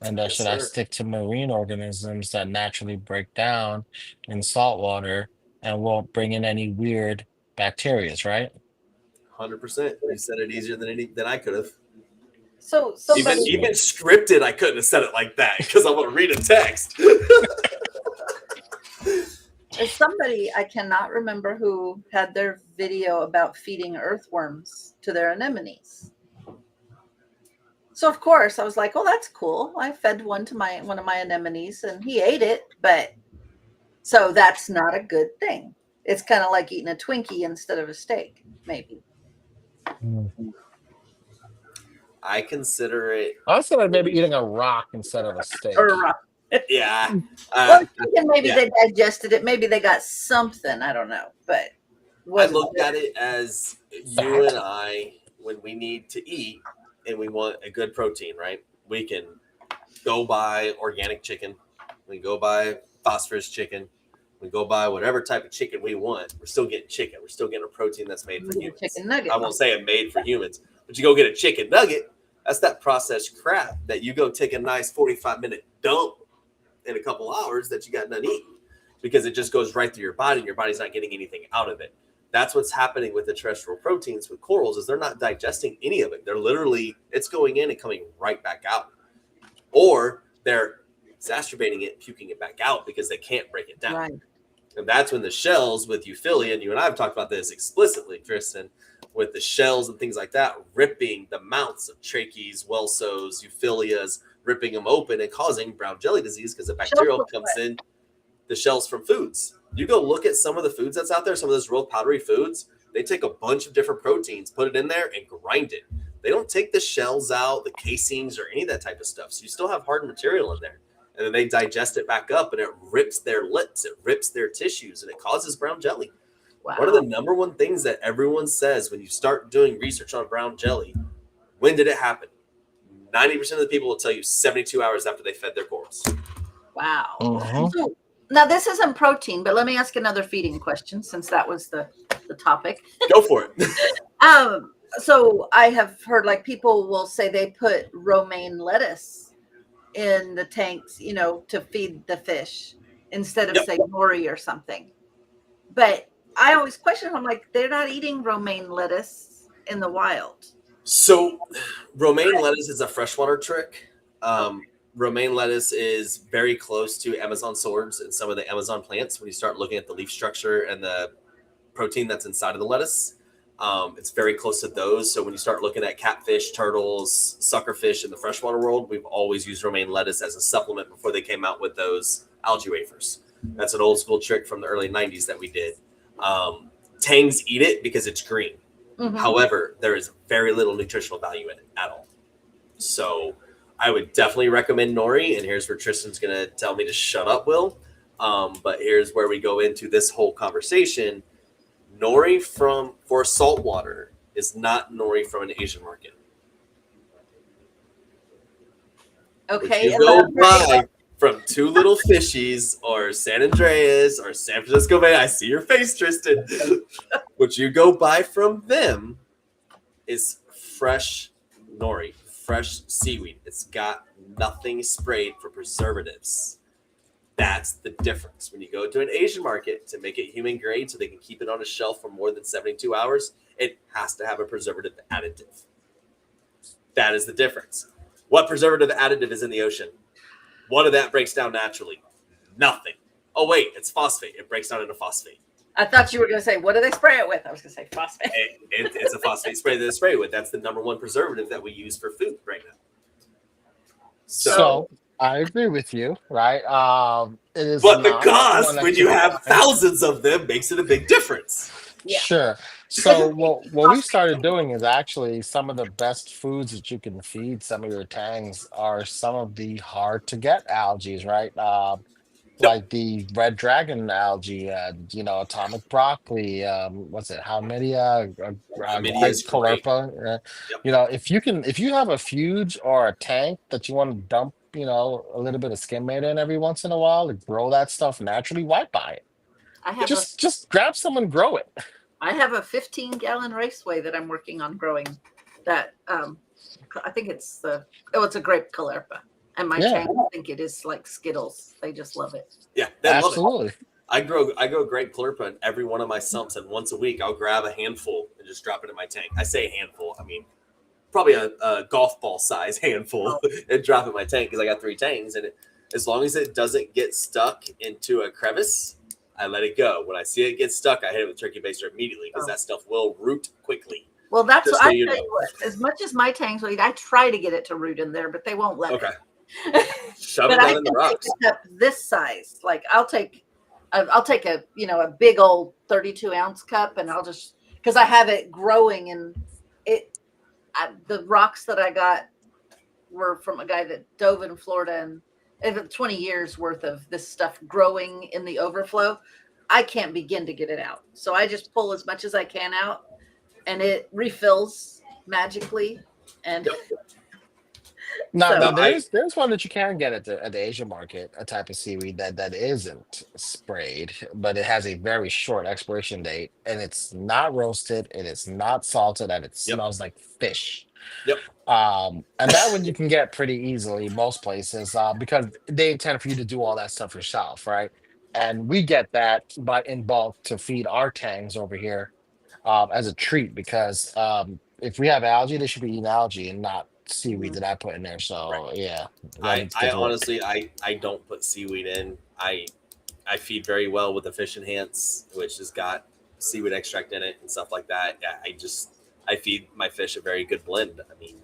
And yes, should I sir. stick to marine organisms that naturally break down in salt water and won't bring in any weird bacterias, right? 100%. You said it easier than I could have. so Even somebody, even scripted, I couldn't have said it like that because I want to read a text. I cannot remember who had their video about feeding earthworms to their anemones. So of course I was like, "Oh, that's cool." I fed one of my anemones, and he ate it. But so that's not a good thing. It's kind of like eating a Twinkie instead of a steak, maybe. Mm. I consider it. I said like maybe eating a rock instead of a Or steak. Yeah. Well, I'm thinking maybe Yeah. they digested it. Maybe they got something. I don't know, but I wasn't looked at it as you Fat. and I, when we need to eat and we want a good protein, right? We can go buy organic chicken. We go buy phosphorus chicken. We go buy whatever type of chicken we want. We're still getting chicken. We're still getting a protein that's made for humans. chicken nugget. I won't say it made for humans, but you go get a chicken nugget. That's that processed crap that you go take a nice 45-minute dump in a couple hours that you got done eating because it just goes right through your body and your body's not getting anything out of it. That's what's happening with the terrestrial proteins with corals is they're not digesting any of it. They're literally, it's going in and coming right back out. Or they're exacerbating it, puking it back out because they can't break it down. Right. And that's when the shells with euphyllia, and you and I have talked about this explicitly, Tristan, with the shells and things like that, ripping the mouths of trachees, wellsos, euphyllias, ripping them open and causing brown jelly disease because the bacterial comes in the shells from foods. You go look at some of the foods that's out there, some of those real powdery foods, they take a bunch of different proteins, put it in there and grind it. They don't take the shells out, the casings, or any of that type of stuff. So you still have hard material in there. And then they digest it back up and it rips their lips, it rips their tissues, and it causes brown jelly. Wow. One of the number one things that everyone says when you start doing research on brown jelly, when did it happen? 90% of the people will tell you 72 hours after they fed their corals. Wow. Mhm. So, now this isn't protein, but let me ask another feeding question since that was the topic. Go for it. So I have heard like people will say they put romaine lettuce in the tanks, you know, to feed the fish instead of say nori or something. But I always question, I'm like, they're not eating romaine lettuce in the wild. So romaine lettuce is a freshwater trick. Romaine lettuce is very close to Amazon swords and some of the Amazon plants when you start looking at the leaf structure and the protein that's inside of the lettuce. It's very close to those. So when you start looking at catfish, turtles, suckerfish in the freshwater world, we've always used romaine lettuce as a supplement before they came out with those algae wafers. That's an old school trick from the early 90s that we did. Tangs eat it because it's green. Mhm. However, there is very little nutritional value in it at all. So I would definitely recommend nori. And here's where Tristan's going to tell me to shut up, Will. But here's where we go into this whole conversation. Nori for saltwater is not nori from an Asian market. Okay. If you go buy from Two Little Fishies or San Andreas or San Francisco Bay, I see your face, Tristan. What you go buy from them is fresh nori, fresh seaweed. It's got nothing sprayed for preservatives. That's the difference. When you go to an Asian market to make it human grade so they can keep it on a shelf for more than 72 hours, it has to have a preservative additive. That is the difference. What preservative additive is in the ocean? What of that breaks down naturally? Nothing. Oh, wait, it's phosphate. It breaks down into phosphate. I thought you were going to say, what do they spray it with? I was going to say phosphate. It's a phosphate spray that they spray with. That's the number one preservative that we use for food right now. So I agree with you, right? It is But the not cost, one that when you have find. thousands of them, makes it a big difference. Yeah. Sure. So what we started doing is actually some of the best foods that you can feed some of your tangs are some of the hard to get algae, right? Like the red dragon algae, atomic broccoli. What's it? Hamidia, Hamidia grape is great. caulerpa. Yep. If you have a fuse or a tank that you want to dump, a little bit of skim maid in every once in a while to grow that stuff naturally, why buy it? I have Just grab some and grow it. I have a 15-gallon raceway that I'm working on growing. That I think it's it's a grape caulerpa, and my tank, I think it is like Skittles. They just love it. Yeah, they Absolutely. love it. I grow grape caulerpa in every one of my sumps, and once a week I'll grab a handful and just drop it in my tank. I say handful, I mean probably a golf ball size handful and drop it in my tank because I got 3 tanks, and as long as it doesn't get stuck into a crevice, I let it go. When I see it get stuck, I hit it with turkey baster immediately because that stuff will root quickly. Well, that's Just what so I you tell know. you what. As much as my tanks will eat, I try to get it to root in there, but they won't let Okay. it. Shove But it I down in the can rocks. pick up this size. Like I'll take a big old 32-ounce cup, and I'll just because I have it growing, and the rocks that I got were from a guy that dove in Florida, and if 20 years worth of this stuff growing in the overflow. I can't begin to get it out. So I just pull as much as I can out and it refills magically. And Yep. Now No, so, there's one that you can get at the Asian market, a type of seaweed that isn't sprayed, but it has a very short expiration date, and it's not roasted, and it's not salted, and it yep, smells like fish. yep, And that one you can get pretty easily most places, because they intend for you to do all that stuff yourself, right? And we get that by in bulk to feed our tangs over here, as a treat, because if we have algae, they should be eating algae and not seaweed mhm. that I put in there. right. So yeah, that I needs to I get to work. honestly I don't put seaweed in. I feed very well with the Fish Enhance, which has got seaweed extract in it and stuff like that. Yeah, I feed my fish a very good blend. I mean,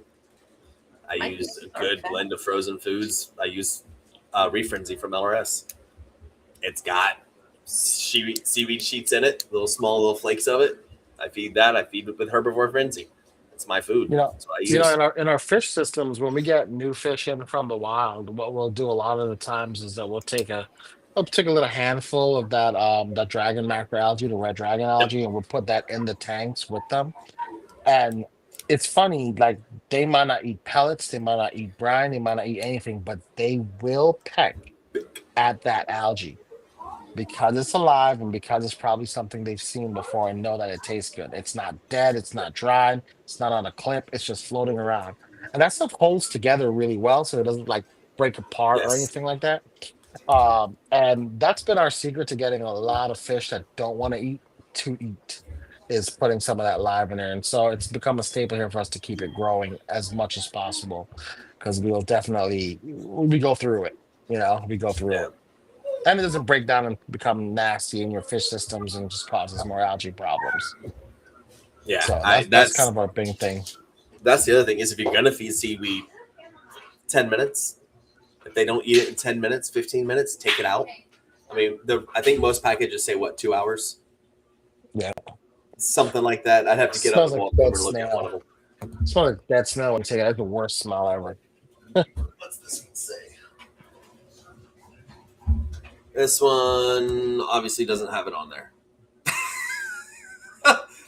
I My use fish a are good fat. blend of frozen foods. I use Reef Frenzy from LRS. It's got seaweed sheets in it, little small little flakes of it. I feed that. I feed it with Herbivore Frenzy. It's my food. You know, That's what I use. in our fish systems, when we get new fish in from the wild, what we'll do a lot of the times is that we'll take a little handful of that dragon macroalgae, the red dragon Yep. algae, and we'll put that in the tanks with them. And it's funny, like they might not eat pellets, they might not eat brine, they might not eat anything, but they will peck at that algae because it's alive and because it's probably something they've seen before and know that it tastes good. It's not dead, it's not dried, it's not on a clip, it's just floating around. And that stuff holds together really well so it doesn't like break apart or Yes. anything like that. And that's been our secret to getting a lot of fish that don't want to eat, is putting some of that live in there. And so it's become a staple here for us to keep it growing as much as possible because we go through it, we go through Yeah. it. And it doesn't break down and become nasty in your fish systems and just causes more algae problems. Yeah. So I that's kind of our big thing. that's the other thing is if you're gonna feed seaweed 10 minutes, if they don't eat it in 10 minutes, 15 minutes, take it out. I mean, I think most packages say what 2 hours, Yeah. something like that. I'd have to get up Smells and like walk over dead and look at one of snail. them. Smells like dead snail when you take it. That's the worst smell ever. What's this one say? This one obviously doesn't have it on there.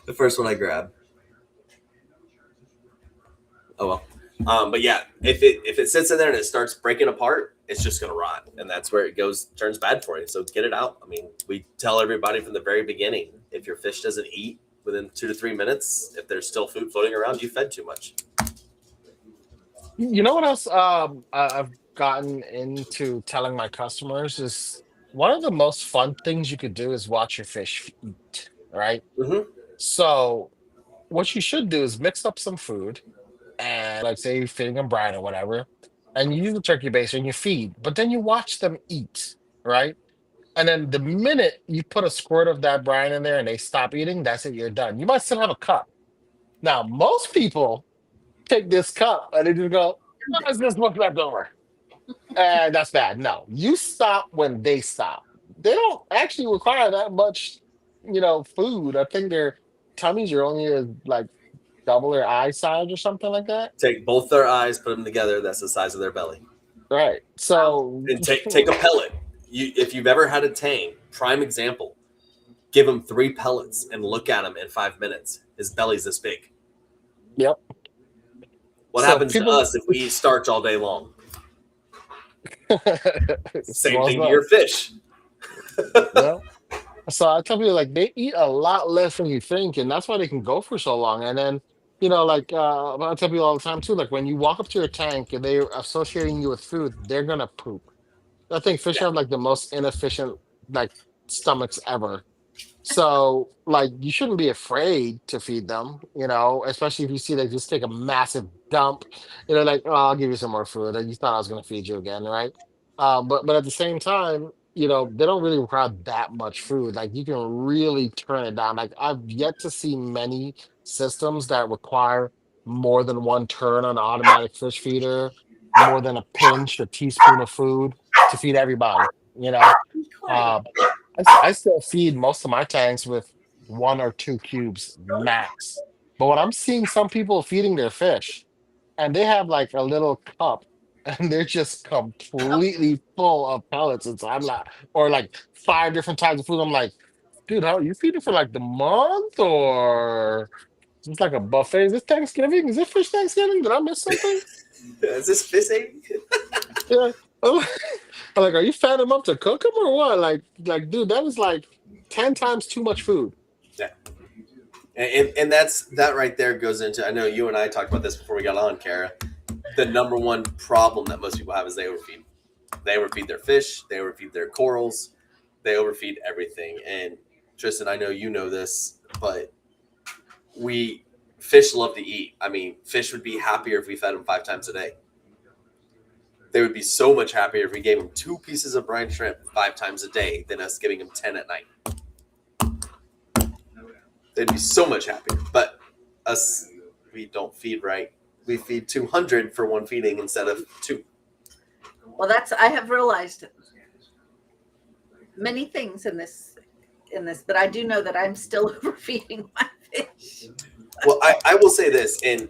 The first one I grabbed. Oh well. But yeah, if it sits in there and it starts breaking apart, it's just gonna rot, and that's where it turns bad for you. So get it out. I mean, we tell everybody from the very beginning: if your fish doesn't eat within 2 to 3 minutes, if there's still food floating around, you fed too much. You know what else I've gotten into telling my customers is one of the most fun things you could do is watch your fish eat, right? Mm-hmm. So what you should do is mix up some food and like say you're feeding them brine or whatever, and you use the turkey baster and you feed, but then you watch them eat, right? And then the minute you put a squirt of that brine in there and they stop eating, that's it, you're done. You might still have a cup. Now, most people take this cup and they just go, oh, it's just what's left over. And that's bad. No, you stop when they stop. They don't actually require that much, food. I think their tummies are only like double their eye size or something like that. Take both their eyes, put them together. That's the size of their belly. Right. Wow. So, And take a pellet. If you've ever had a tang, prime example. Give him 3 pellets and look at him in 5 minutes. His belly's this big. yep. What So happens to people, us if we eat starch all day long? Same smells thing to well. your fish. Yeah. So I tell people like they eat a lot less than you think, and that's why they can go for so long. And then, like I tell people all the time too, like when you walk up to your tank and they're associating you with food, they're gonna poop. I think fish Yeah. have like the most inefficient like stomachs ever. So like you shouldn't be afraid to feed them, especially if you see they just take a massive dump, like, oh, I'll give you some more food. And you thought I was gonna feed you again, right? But at the same time, they don't really require that much food. Like you can really turn it down. Like I've yet to see many systems that require more than one turn on an automatic fish feeder, more than a pinch, a teaspoon of food to feed everybody, you know. Be quiet. Uh, I still feed most of my tanks with 1 or 2 cubes max. But when I'm seeing some people feeding their fish and they have like a little cup and they're just completely full of pellets. And so I'm like, or like 5 different types of food. I'm like, dude, how you feeding for like the month, or is this like a buffet? Is this Thanksgiving? Is this fish Thanksgiving? Did I miss something? Is this fishing? Yeah. I'm like, I'm like, are you fatting them up to cook them or what? Dude, that is like 10 times too much food. Yeah. And that's that right there goes into, I know you and I talked about this before we got on, Kara. The number one problem that most people have is they overfeed. They overfeed their fish, they overfeed their corals, they overfeed everything. And Tristan, I know you know this, but fish love to eat. I mean, fish would be happier if we fed them 5 times a day. They would be so much happier if we gave them 2 pieces of brine shrimp 5 times a day than us giving them 10 at night. They'd be so much happier. But us, we don't feed right. We feed 200 for one feeding instead of 2. Well, I have realized many things in this, but I do know that I'm still overfeeding my fish. Well, I will say this, and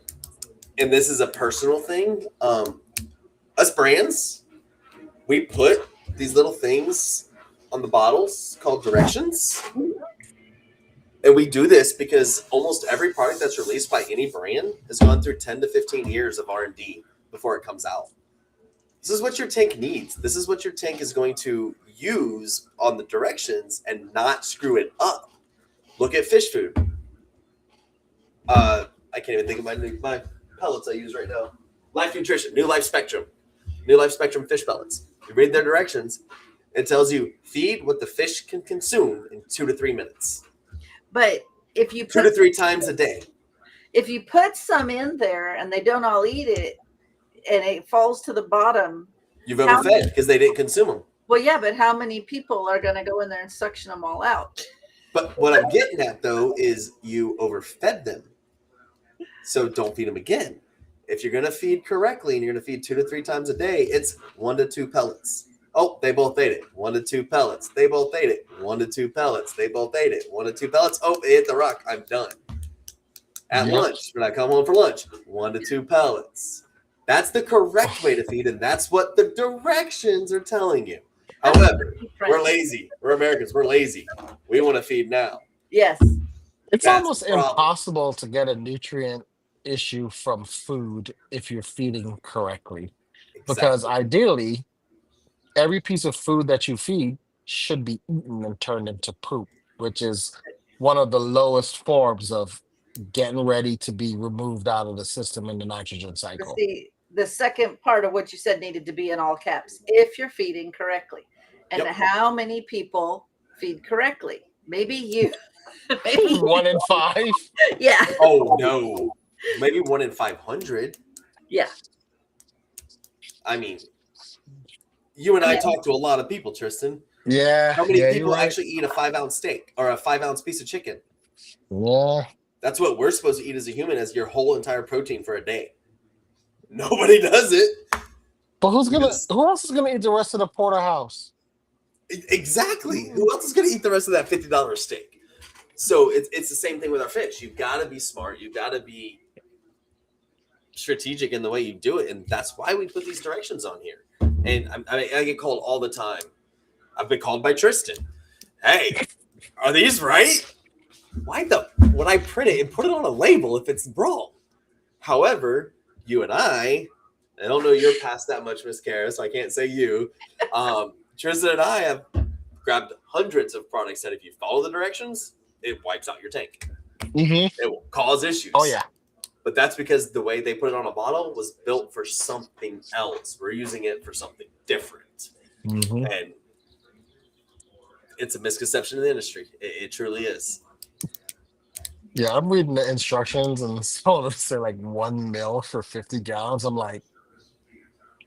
this is a personal thing. Us brands, we put these little things on the bottles called directions. And we do this because almost every product that's released by any brand has gone through 10 to 15 years of R&D before it comes out. This is what your tank needs. This is what your tank is going to use on the directions and not screw it up. Look at fish food. I can't even think of my pellets I use right now. Life Nutrition, New Life Spectrum fish pellets. You read their directions. It tells you feed what the fish can consume in 2 to 3 minutes. But if you 2 to 3 times a day. If you put some in there and they don't all eat it and it falls to the bottom, you've overfed because they didn't consume them. Well, yeah, but how many people are going to go in there and suction them all out? But what I'm getting at, though, is you overfed them. So don't feed them again. If you're going to feed correctly and you're going to feed 2 to 3 times a day, it's 1 to 2 pellets. Oh, they both ate it. 1 to 2 pellets. They both ate it. 1 to 2 pellets. They both ate it. 1 to 2 pellets. Oh, it hit the rock. I'm done. At lunch, when I come home for lunch, 1 to 2 pellets. That's the correct way to feed, and that's what the directions are telling you. However, we're lazy. We're Americans. We're lazy. We want to feed now. Yes. It's almost impossible to get a nutrient issue from food if you're feeding correctly. Exactly. Because ideally, every piece of food that you feed should be eaten and turned into poop, which is one of the lowest forms of getting ready to be removed out of the system in the nitrogen cycle. See, the second part of what you said needed to be in all caps, if you're feeding correctly. And how many people feed correctly? Maybe you. Maybe 1 in 5. Yeah. Oh, no. Maybe 1 in 500. Yeah. I mean, you and I talk to a lot of people, Tristan. Yeah. How many people actually eat a 5-ounce steak or a 5-ounce piece of chicken? Yeah. That's what we're supposed to eat as a human, as your whole entire protein for a day. Nobody does it. But who else is gonna eat the rest of the porterhouse? Exactly. Who else is gonna eat the rest of that $50 steak? So it's the same thing with our fish. You've got to be smart. You've got to be strategic in the way you do it, and that's why we put these directions on here. And I get called all the time. I've been called by Tristan. Hey, are these right? Why when I print it and put it on a label if it's wrong? However, you and I don't know you're past that much, Miss Cara, so I can't say you. Tristan and I have grabbed hundreds of products that if you follow the directions, it wipes out your tank. Mm-hmm. It will cause issues. Oh, yeah. But that's because the way they put it on a bottle was built for something else. We're using it for something different. Mm-hmm. And it's a misconception in the industry. It truly is. Yeah, I'm reading the instructions and some of them say like 1 mil for 50 gallons. I'm like,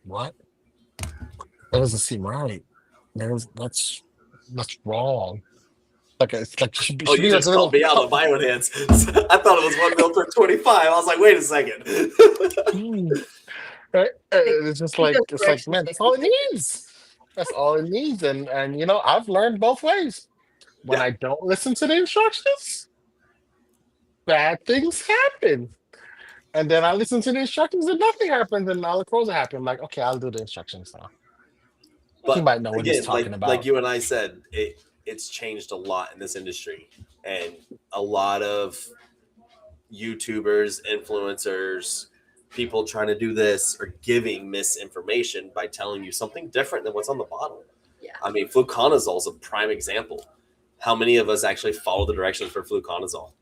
what? That doesn't seem right. That's wrong. It's like should be, Oh, you just called me out on my own hands. I thought it was 1 mil per 25. I was like, wait a second. Right? It's just like man, that's all it needs. That's all it needs. And I've learned both ways. When I don't listen to the instructions, bad things happen. And then I listen to the instructions and nothing happens, and all the calls happen. I'm like, okay, I'll do the instructions now. He But might know what he's again, talking like about. you and I said, it's changed a lot in this industry, and a lot of YouTubers, influencers, people trying to do this are giving misinformation by telling you something different than what's on the bottle. Yeah. I mean, fluconazole is a prime example. How many of us actually follow the directions for fluconazole?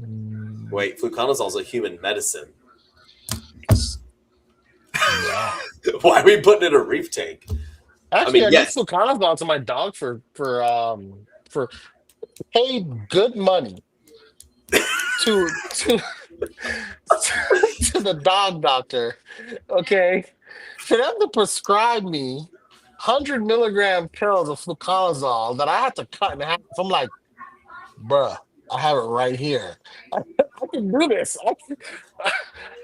Mm, Wait, fluconazole is a human medicine. yeah. Why are we putting it in a reef tank? I Actually, mean, I gave yes. fluconazole to my dog for paid good money to to the dog doctor, okay, for them to prescribe me 100 milligram pills of fluconazole that I had to cut in half. I'm like, bruh, I have it right here. I can do this.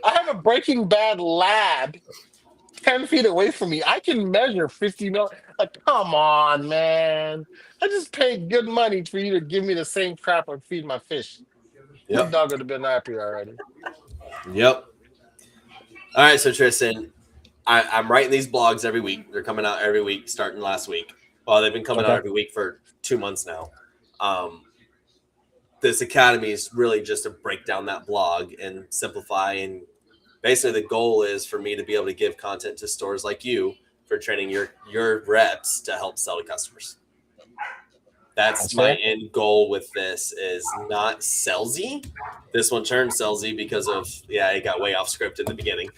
I have a Breaking Bad lab 10 feet away from me. I can measure 50 mil. Like, come on, man. I just paid good money for you to give me the same crap I feed my fish. My Yep. dog would have been happy already. Yep. All right. So, Tristan, I'm writing these blogs every week. They're coming out every week, starting last week. Well, they've been coming out Okay. every week for 2 months now. This academy is really just to break down that blog and simplify. And basically, the goal is for me to be able to give content to stores like you for training your reps to help sell to customers. That's That's my fair. end goal with this, is not salesy. This one turned salesy because of, yeah, it got way off script in the beginning.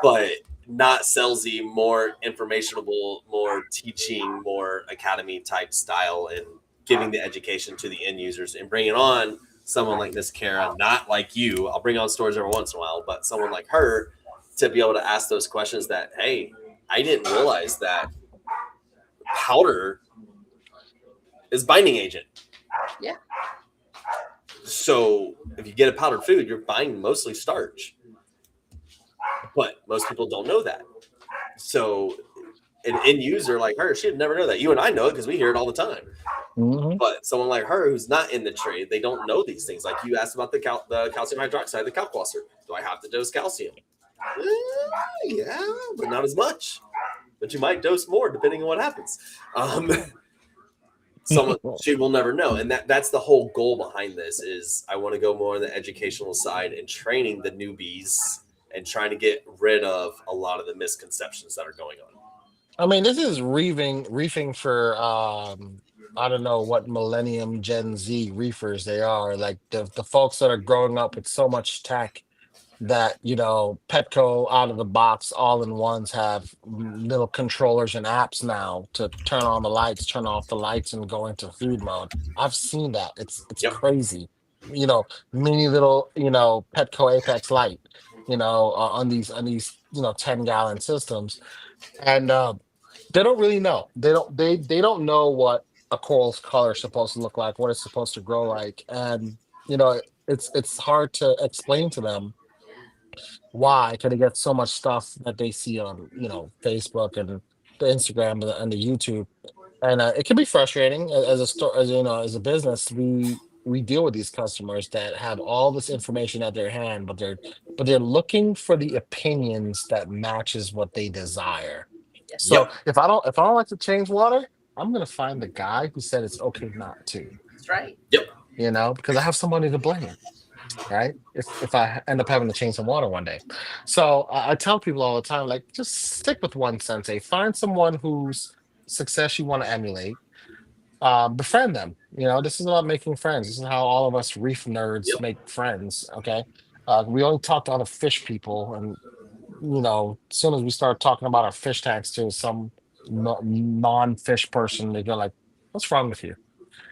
But not salesy, more informational, more teaching, more academy type style, and giving the education to the end users and bringing on someone like Miss Cara, not like you. I'll bring on stores every once in a while, but someone like her to be able to ask those questions that, hey, I didn't realize that powder is binding agent. Yeah. So if you get a powdered food, you're buying mostly starch. But most people don't know that. So an end user like her, she'd never know that. You and I know it because we hear it all the time. Hmm. But someone like her who's not in the trade, they don't know these things. Like you asked about the calcium hydroxide, the calcwasser. Do I have to dose calcium? Yeah, but not as much. But you might dose more depending on what happens. Someone, she will never know, and that's the whole goal behind this. Is I want to go more on the educational side and training the newbies and trying to get rid of a lot of the misconceptions that are going on. I mean, this is reefing for I don't know what millennium Gen Z reefers they are. Like the folks that are growing up with so much tech that, Petco out of the box all in ones have little controllers and apps now to turn on the lights, turn off the lights, and go into food mode. I've seen that. It's Yep. crazy. Mini little, Petco Apex Light, on these 10-gallon systems. And they don't really know. They don't know what a coral's color is supposed to look like, what it's supposed to grow like. And it's hard to explain to them why can they get so much stuff that they see on Facebook and the Instagram and the YouTube, and it can be frustrating as a store, as a business. We deal with these customers that have all this information at their hand, but they're looking for the opinions that matches what they desire. Yes. So Yep. if I don't like to change water, I'm gonna find the guy who said it's okay not to, That's right. Yep. because I have somebody to blame, right? If I end up having to change some water one day. So I tell people all the time, like, just stick with one sensei. Find someone whose success you want to emulate. Befriend them. This is about making friends. This is how all of us reef nerds Yep. make friends. Okay. We only talk to other fish people, and as soon as we start talking about our fish tanks to some non-fish person, they go like, "What's wrong with you?"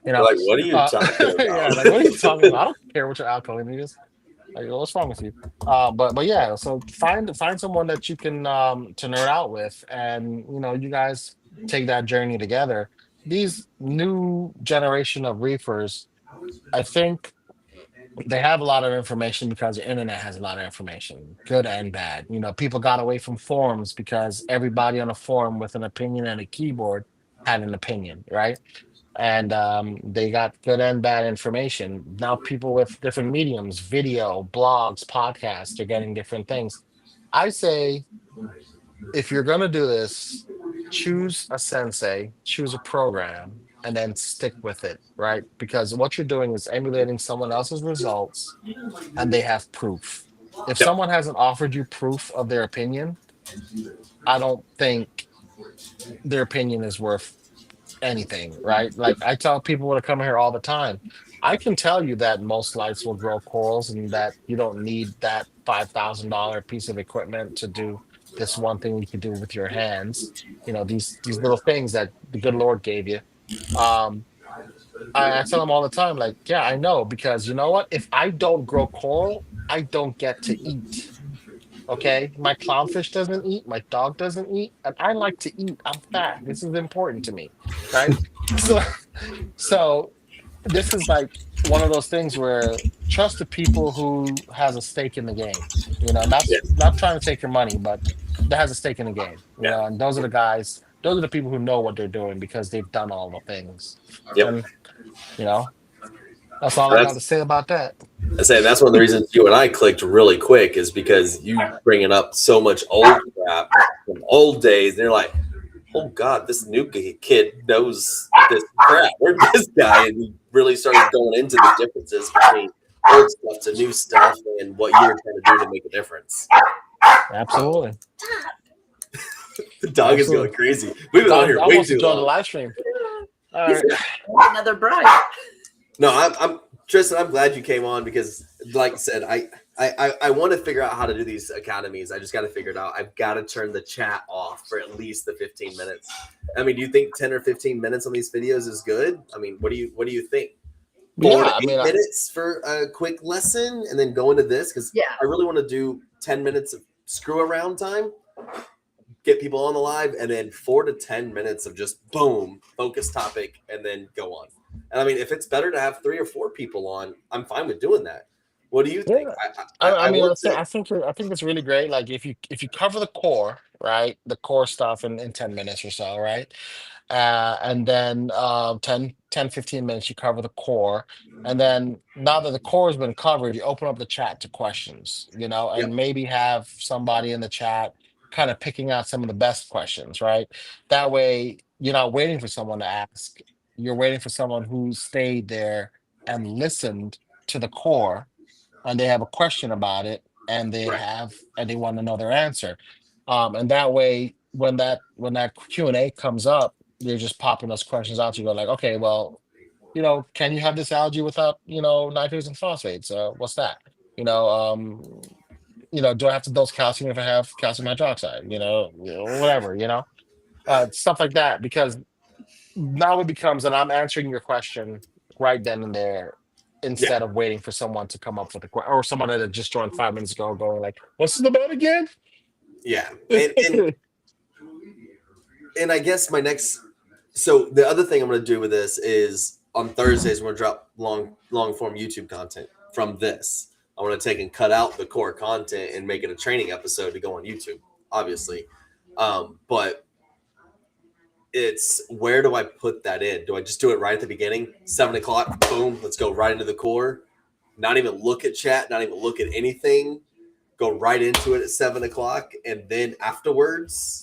You They're know, like, what are you talking yeah, about? like, what are you talking about? I don't care what your alkalinity is. Like, what's wrong with you? But yeah, so find someone that you can to nerd out with, and you guys take that journey together. These new generation of reefers, I think they have a lot of information because the internet has a lot of information, good and bad. People got away from forums because everybody on a forum with an opinion and a keyboard had an opinion, right? and they got good and bad information. Now people with different mediums, video, blogs, podcasts, are getting different things. I say if you're going to do this, choose a sensei, choose a program, and then stick with it, right? Because what you're doing is emulating someone else's results and they have proof. If Yep. someone hasn't offered you proof of their opinion, I don't think their opinion is worth anything, right? Like I tell people when I come here all the time, I can tell you that most lights will grow corals and that you don't need that $5,000 piece of equipment to do this one thing you can do with your hands. You know, these little things that the good Lord gave you. Um, I tell them all the time, like, yeah, I know, because you know what? If I don't grow coral, I don't get to eat. Okay, my clownfish doesn't eat, my dog doesn't eat, and I like to eat. I'm fat. This is important to me, right? So, so this is like one of those things where trust the people who has a stake in the game, you know, Yeah. not trying to take your money, but that has a stake in the game, you Yeah. know, and those are the guys, those are the people who know what they're doing because they've done all the things, Yep. and you know, that's all I got to That's say about that. I say that's one of the reasons you and I clicked really quick is because you bringing up so much old crap from old days. And you're like, oh God, this new kid knows this crap. Where'd this guy? And he really started going into the differences between old stuff to new stuff and what you were trying to do to make a difference. Absolutely, The dog is going absolutely. crazy. We've been on Dog, here dog way wants to too join the long. live stream. All He's right. got another bride. No, I'm Tristan. I'm glad you came on because, like I said, I want to figure out how to do these academies. I just got to figure it out. I've got to turn the chat off for at least the 15 minutes. I mean, do you think 10 or 15 minutes on these videos is good? I mean, what do you think? Yeah, 4 to I 8 mean, minutes for a quick lesson, and then go into this because Yeah. I really want to do 10 minutes of screw around time, get people on the live, and then 4 to 10 minutes of just boom, focus topic, and then go on. And I mean, if it's better to have 3 or 4 people on, I'm fine with doing that. What do you think? yeah. I I mean, want to. I think it's really great. Like if you cover the core, right, the core stuff in 10 minutes or so, right, and then 10 15 minutes you cover the core, and then now that the core has been covered, you open up the chat to questions, you know, Yep. and maybe have somebody in the chat kind of picking out some of the best questions, right? That way you're not waiting for someone to ask, you're waiting for someone who stayed there and listened to the core, and they have a question about it, Right. and they want to know their answer, and that way when that Q&A comes up, they're just popping those questions out. You go like, okay, well, you know, can you have this algae without, you know, nitrates and phosphates? What's that? You know, you know, do I have to dose calcium if I have calcium hydroxide? You know, whatever, you know, stuff like that. Because now it becomes, and I'm answering your question right then and there, Yeah. instead of waiting for someone to come up with a question, or someone that had just joined 5 minutes ago going like, what's this about again? Yeah. And I guess my next. So the other thing I'm going to do with this is on Thursdays we're going to drop long form YouTube content from this. I want to take and cut out the core content and make it a training episode to go on YouTube, obviously. But it's where do I put that in? Do I just do it right at the beginning? 7 o'clock, boom, let's go right into the core. Not even look at chat, not even look at anything. Go right into it at 7 o'clock, and then afterwards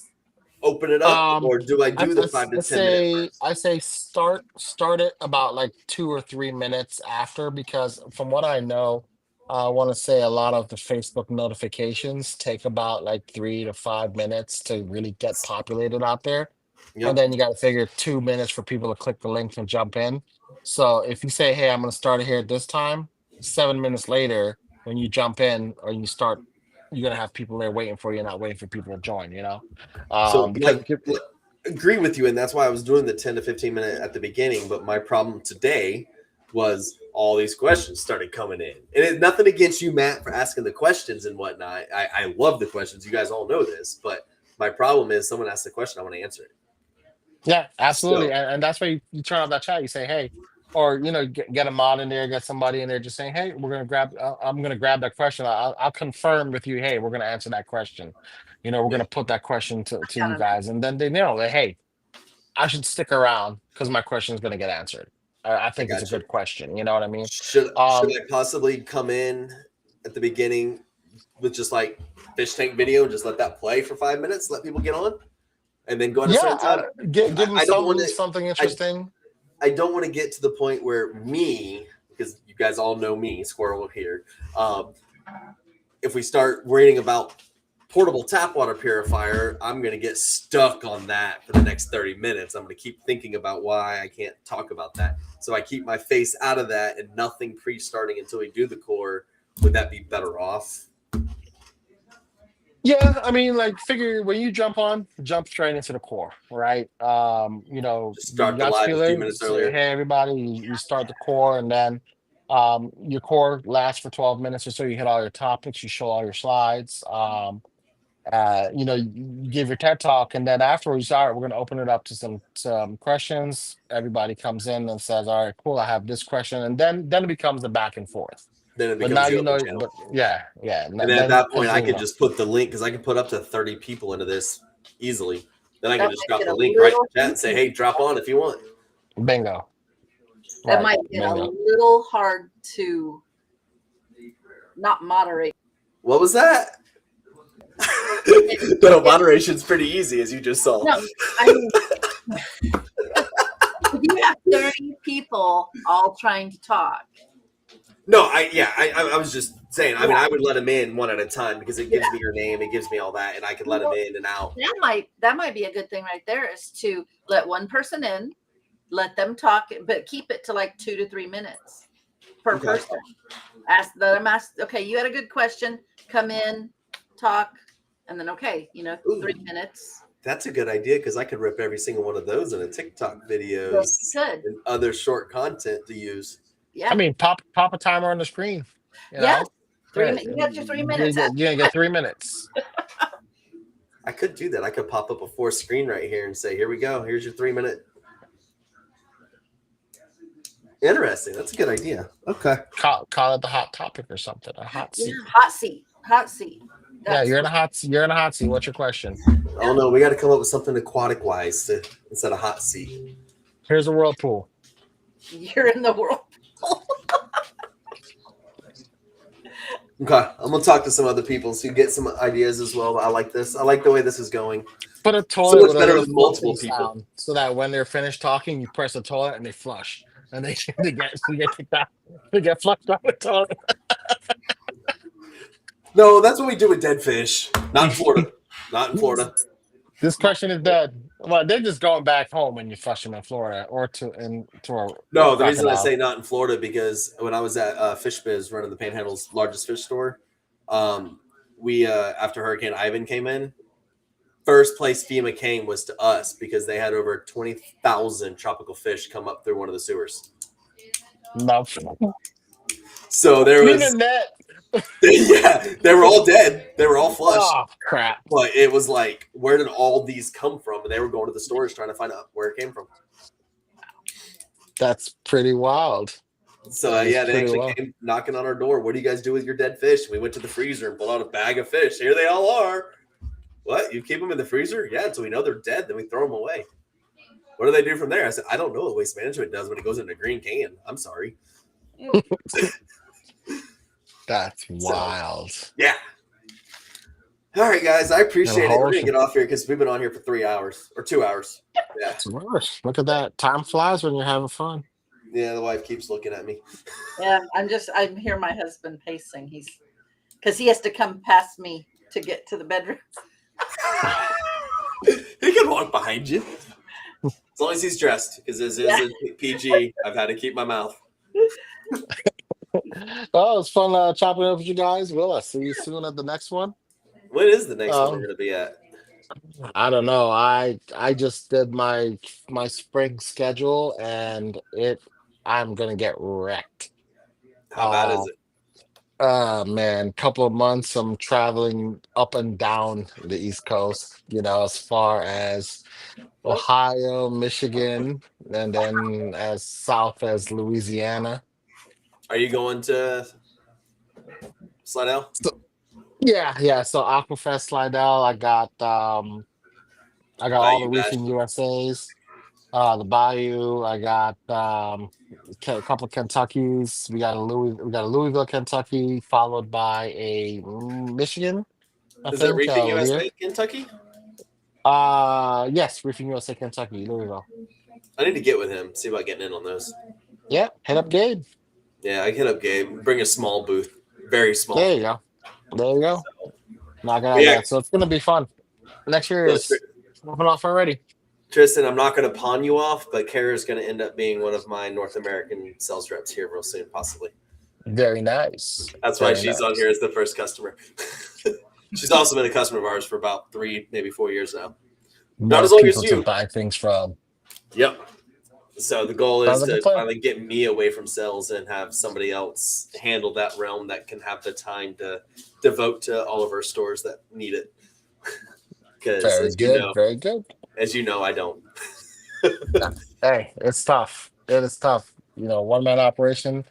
open it up, um or do I do the 5 to 10 minute first? I say start it about like 2 or 3 minutes after, because from what I know, I want to say a lot of the Facebook notifications take about like 3 to 5 minutes to really get populated out there. And Yep. then you got to figure 2 minutes for people to click the link and jump in. So if you say, hey, I'm going to start it here at this time, 7 minutes later, when you jump in or you start, you're going to have people there waiting for you, not waiting for people to join, you know? So Because agree with you, and that's why I was doing the 10 to 15 minute at the beginning. But my problem today was all these questions started coming in, and it's nothing against you, Matt, for asking the questions and whatnot. I love the questions. You guys all know this, but my problem is someone asks the question, I want to answer it. yeah, absolutely. So And that's why you turn off that chat. You say, hey, or, you know, get a mod in there, get somebody in there just saying, hey, I'm going to grab that question. I'll confirm with you, hey, we're going to answer that question. You know, we're yeah, going to put that question to you Got it. guys. And then they know that, hey, I should stick around because my question is going to get answered. I I think it's a got you. good question. You know what I mean? Should Um, I possibly come in at the beginning with just like fish tank video and just let that play for 5 minutes, let people get on, and then go at a yeah, certain time? give them I don't want to. something I interesting. I don't want to get to the point where me, because you guys all know me, Squirrel here. Um, if we start worrying about portable tap water purifier, I'm going to get stuck on that for the next 30 minutes. I'm going to keep thinking about why I can't talk about that. So I keep my face out of that and nothing pre-starting until we do the core. Would that be better off? Yeah, I mean, like, figure when you jump straight into the core, right? Just You start the got live a few feeling, minutes say, earlier. hey, everybody, you start the core, and then your core lasts for 12 minutes or so. You hit all your topics, you show all your slides. You give your TED talk, and then afterwards, all right, we're going to open it up to some questions. Everybody comes in and says, all right, cool, I have this question, and then it becomes a back and forth. Then it But becomes now the you open know, channel. but yeah, yeah. And then at Then that point, next I thing you could know, just put the link because I can put up to 30 people into this easily. Then I can That just might drop get the a link right in little the chat and say, hey, drop on if you want. bingo. that Right, might get a bingo. little hard to not moderate. What was that? No, moderation's pretty easy, as you just saw. No, I mean, if you have 30 people all trying to talk, No, I was just saying. I mean, yeah, I would let them in one at a time because it yeah. gives me your name, it gives me all that, and I can let them Well, in and out. that might be a good thing right there, is to let one person in, let them talk, but keep it to like 2 to 3 minutes per Okay. person. Let them ask. Okay, you had a good question. Come in, talk, and then Ooh. 3 minutes. That's a good idea because I could rip every single one of those into TikTok Yes, videos you could. and other short content to use. Yeah. I mean, pop a timer on the screen. You Yes. know, Three. yeah, You got your 3 you minutes. get you get 3 minutes. I could do that. I could pop up a fourth screen right here and say, "Here we go. Here's your 3 minute." Interesting. That's a good idea. Okay. Call it the hot topic or something. A hot Yeah. seat. Hot seat. Hot seat. Yeah, That's you're in a hot seat. What's your question? Oh no, we got to come up with something aquatic wise instead of hot seat. Here's a whirlpool. you're in the world. Okay, I'm gonna talk to some other people so you get some ideas as well. I like this. I like the way this is going. Put a So toilet much with a better little with multiple flushing people. sound, so that when they're finished talking, you press the toilet and they flush, and they they get kicked out. They get flushed out the toilet. No, that's what we do with dead fish. Not in Florida. Not in Florida. This question is dead. Well, they're just going back home when you flush them in Florida or to a No, the reason I crocodile. say not in Florida because when I was at Fish Biz running the Panhandle's largest fish store, we after Hurricane Ivan came in, first place FEMA came was to us because they had over 20,000 tropical fish come up through one of the sewers. No, So there clean the was, net. yeah, they were all dead. They were all flushed. Oh crap! But it was like, where did all these come from? And they were going to the stores trying to find out where it came from. That's pretty wild. So That is yeah, they pretty actually wild. came knocking on our door. What do you guys do with your dead fish? We went to the freezer and pulled out a bag of fish. Here they all are. What? You keep them in the freezer? Yeah, until we know they're dead, then we throw them away. What do they do from there? I said, I don't know what waste management does when it goes in a green can. I'm sorry. That's So, wild. yeah. All right, guys. I And appreciate it. We're whole going to get off here because we've been on here for 3 hours or 2 hours. Yeah. It's worse. Look at that. Time flies when you're having fun. Yeah, the wife keeps looking at me. Yeah, I'm hear my husband pacing. Because he has to come past me to get to the bedroom. He can walk behind you. As long as he's dressed, because this is a PG. I've had to keep my mouth. Well, it's fun chopping it up with you guys. Will I see you soon at the next one? When is the next one we're Um, going to be at? I don't know. I just did my spring schedule and I'm gonna get wrecked. How bad is Uh it? man, couple of months I'm traveling up and down the East Coast, as far as Ohio, Michigan, and then as south as Louisiana. Are you going to Slidell? So, yeah. So Aquafest Slidell, I got By all the you, Bash. roofing USAs. The Bayou. I got a couple of Kentuckys. We got a Louisville, Kentucky, followed by a Michigan, I Is it think, Reefing Lear. USA, Kentucky? Yes, Reefing USA, Kentucky, Louisville. I need to get with him, see about getting in on those. Yeah, head up, Gabe. Yeah, I hit up Gabe. Bring a small booth, very small. There you go. There you go. Knock it But out. yeah, Yeah, so it's gonna be fun. Next year so, is moving off already. Tristan, I'm not going to pawn you off, but Kara's going to end up being one of my North American sales reps here real soon, possibly. Very nice. That's why Very she's on nice. here as the first customer. She's also been a customer of ours for about 3, maybe 4 years now. Not More as long as people to you. buy things from. Yep. So the goal Sounds is like a to plan. finally get me away from sales and have somebody else handle that realm that can have the time to devote to all of our stores that need it. Because Very good. Very good. as you know, I don't. Hey, it's tough. It is tough. You know, one man operation.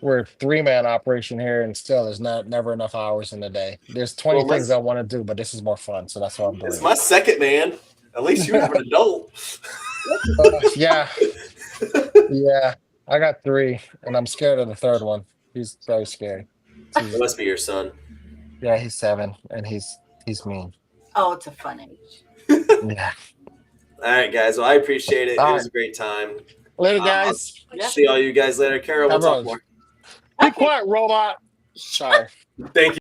We're a 3-man operation here, and still there's never enough hours in the day. There's 20 Well, things I want to do, but this is more fun, so that's what I'm it's doing my second man. At least you have an adult. Yeah, yeah. I got 3, and I'm scared of the third one. He's very scary. It must be your son. Yeah, he's 7, and he's mean. Oh, it's a fun age. Yeah. All right, guys. Well, I appreciate it. All It right. was a great time. Later, I'll guys. see all you guys later. Kara, we'll talk more. Be quiet, robot. Sorry. Thank you.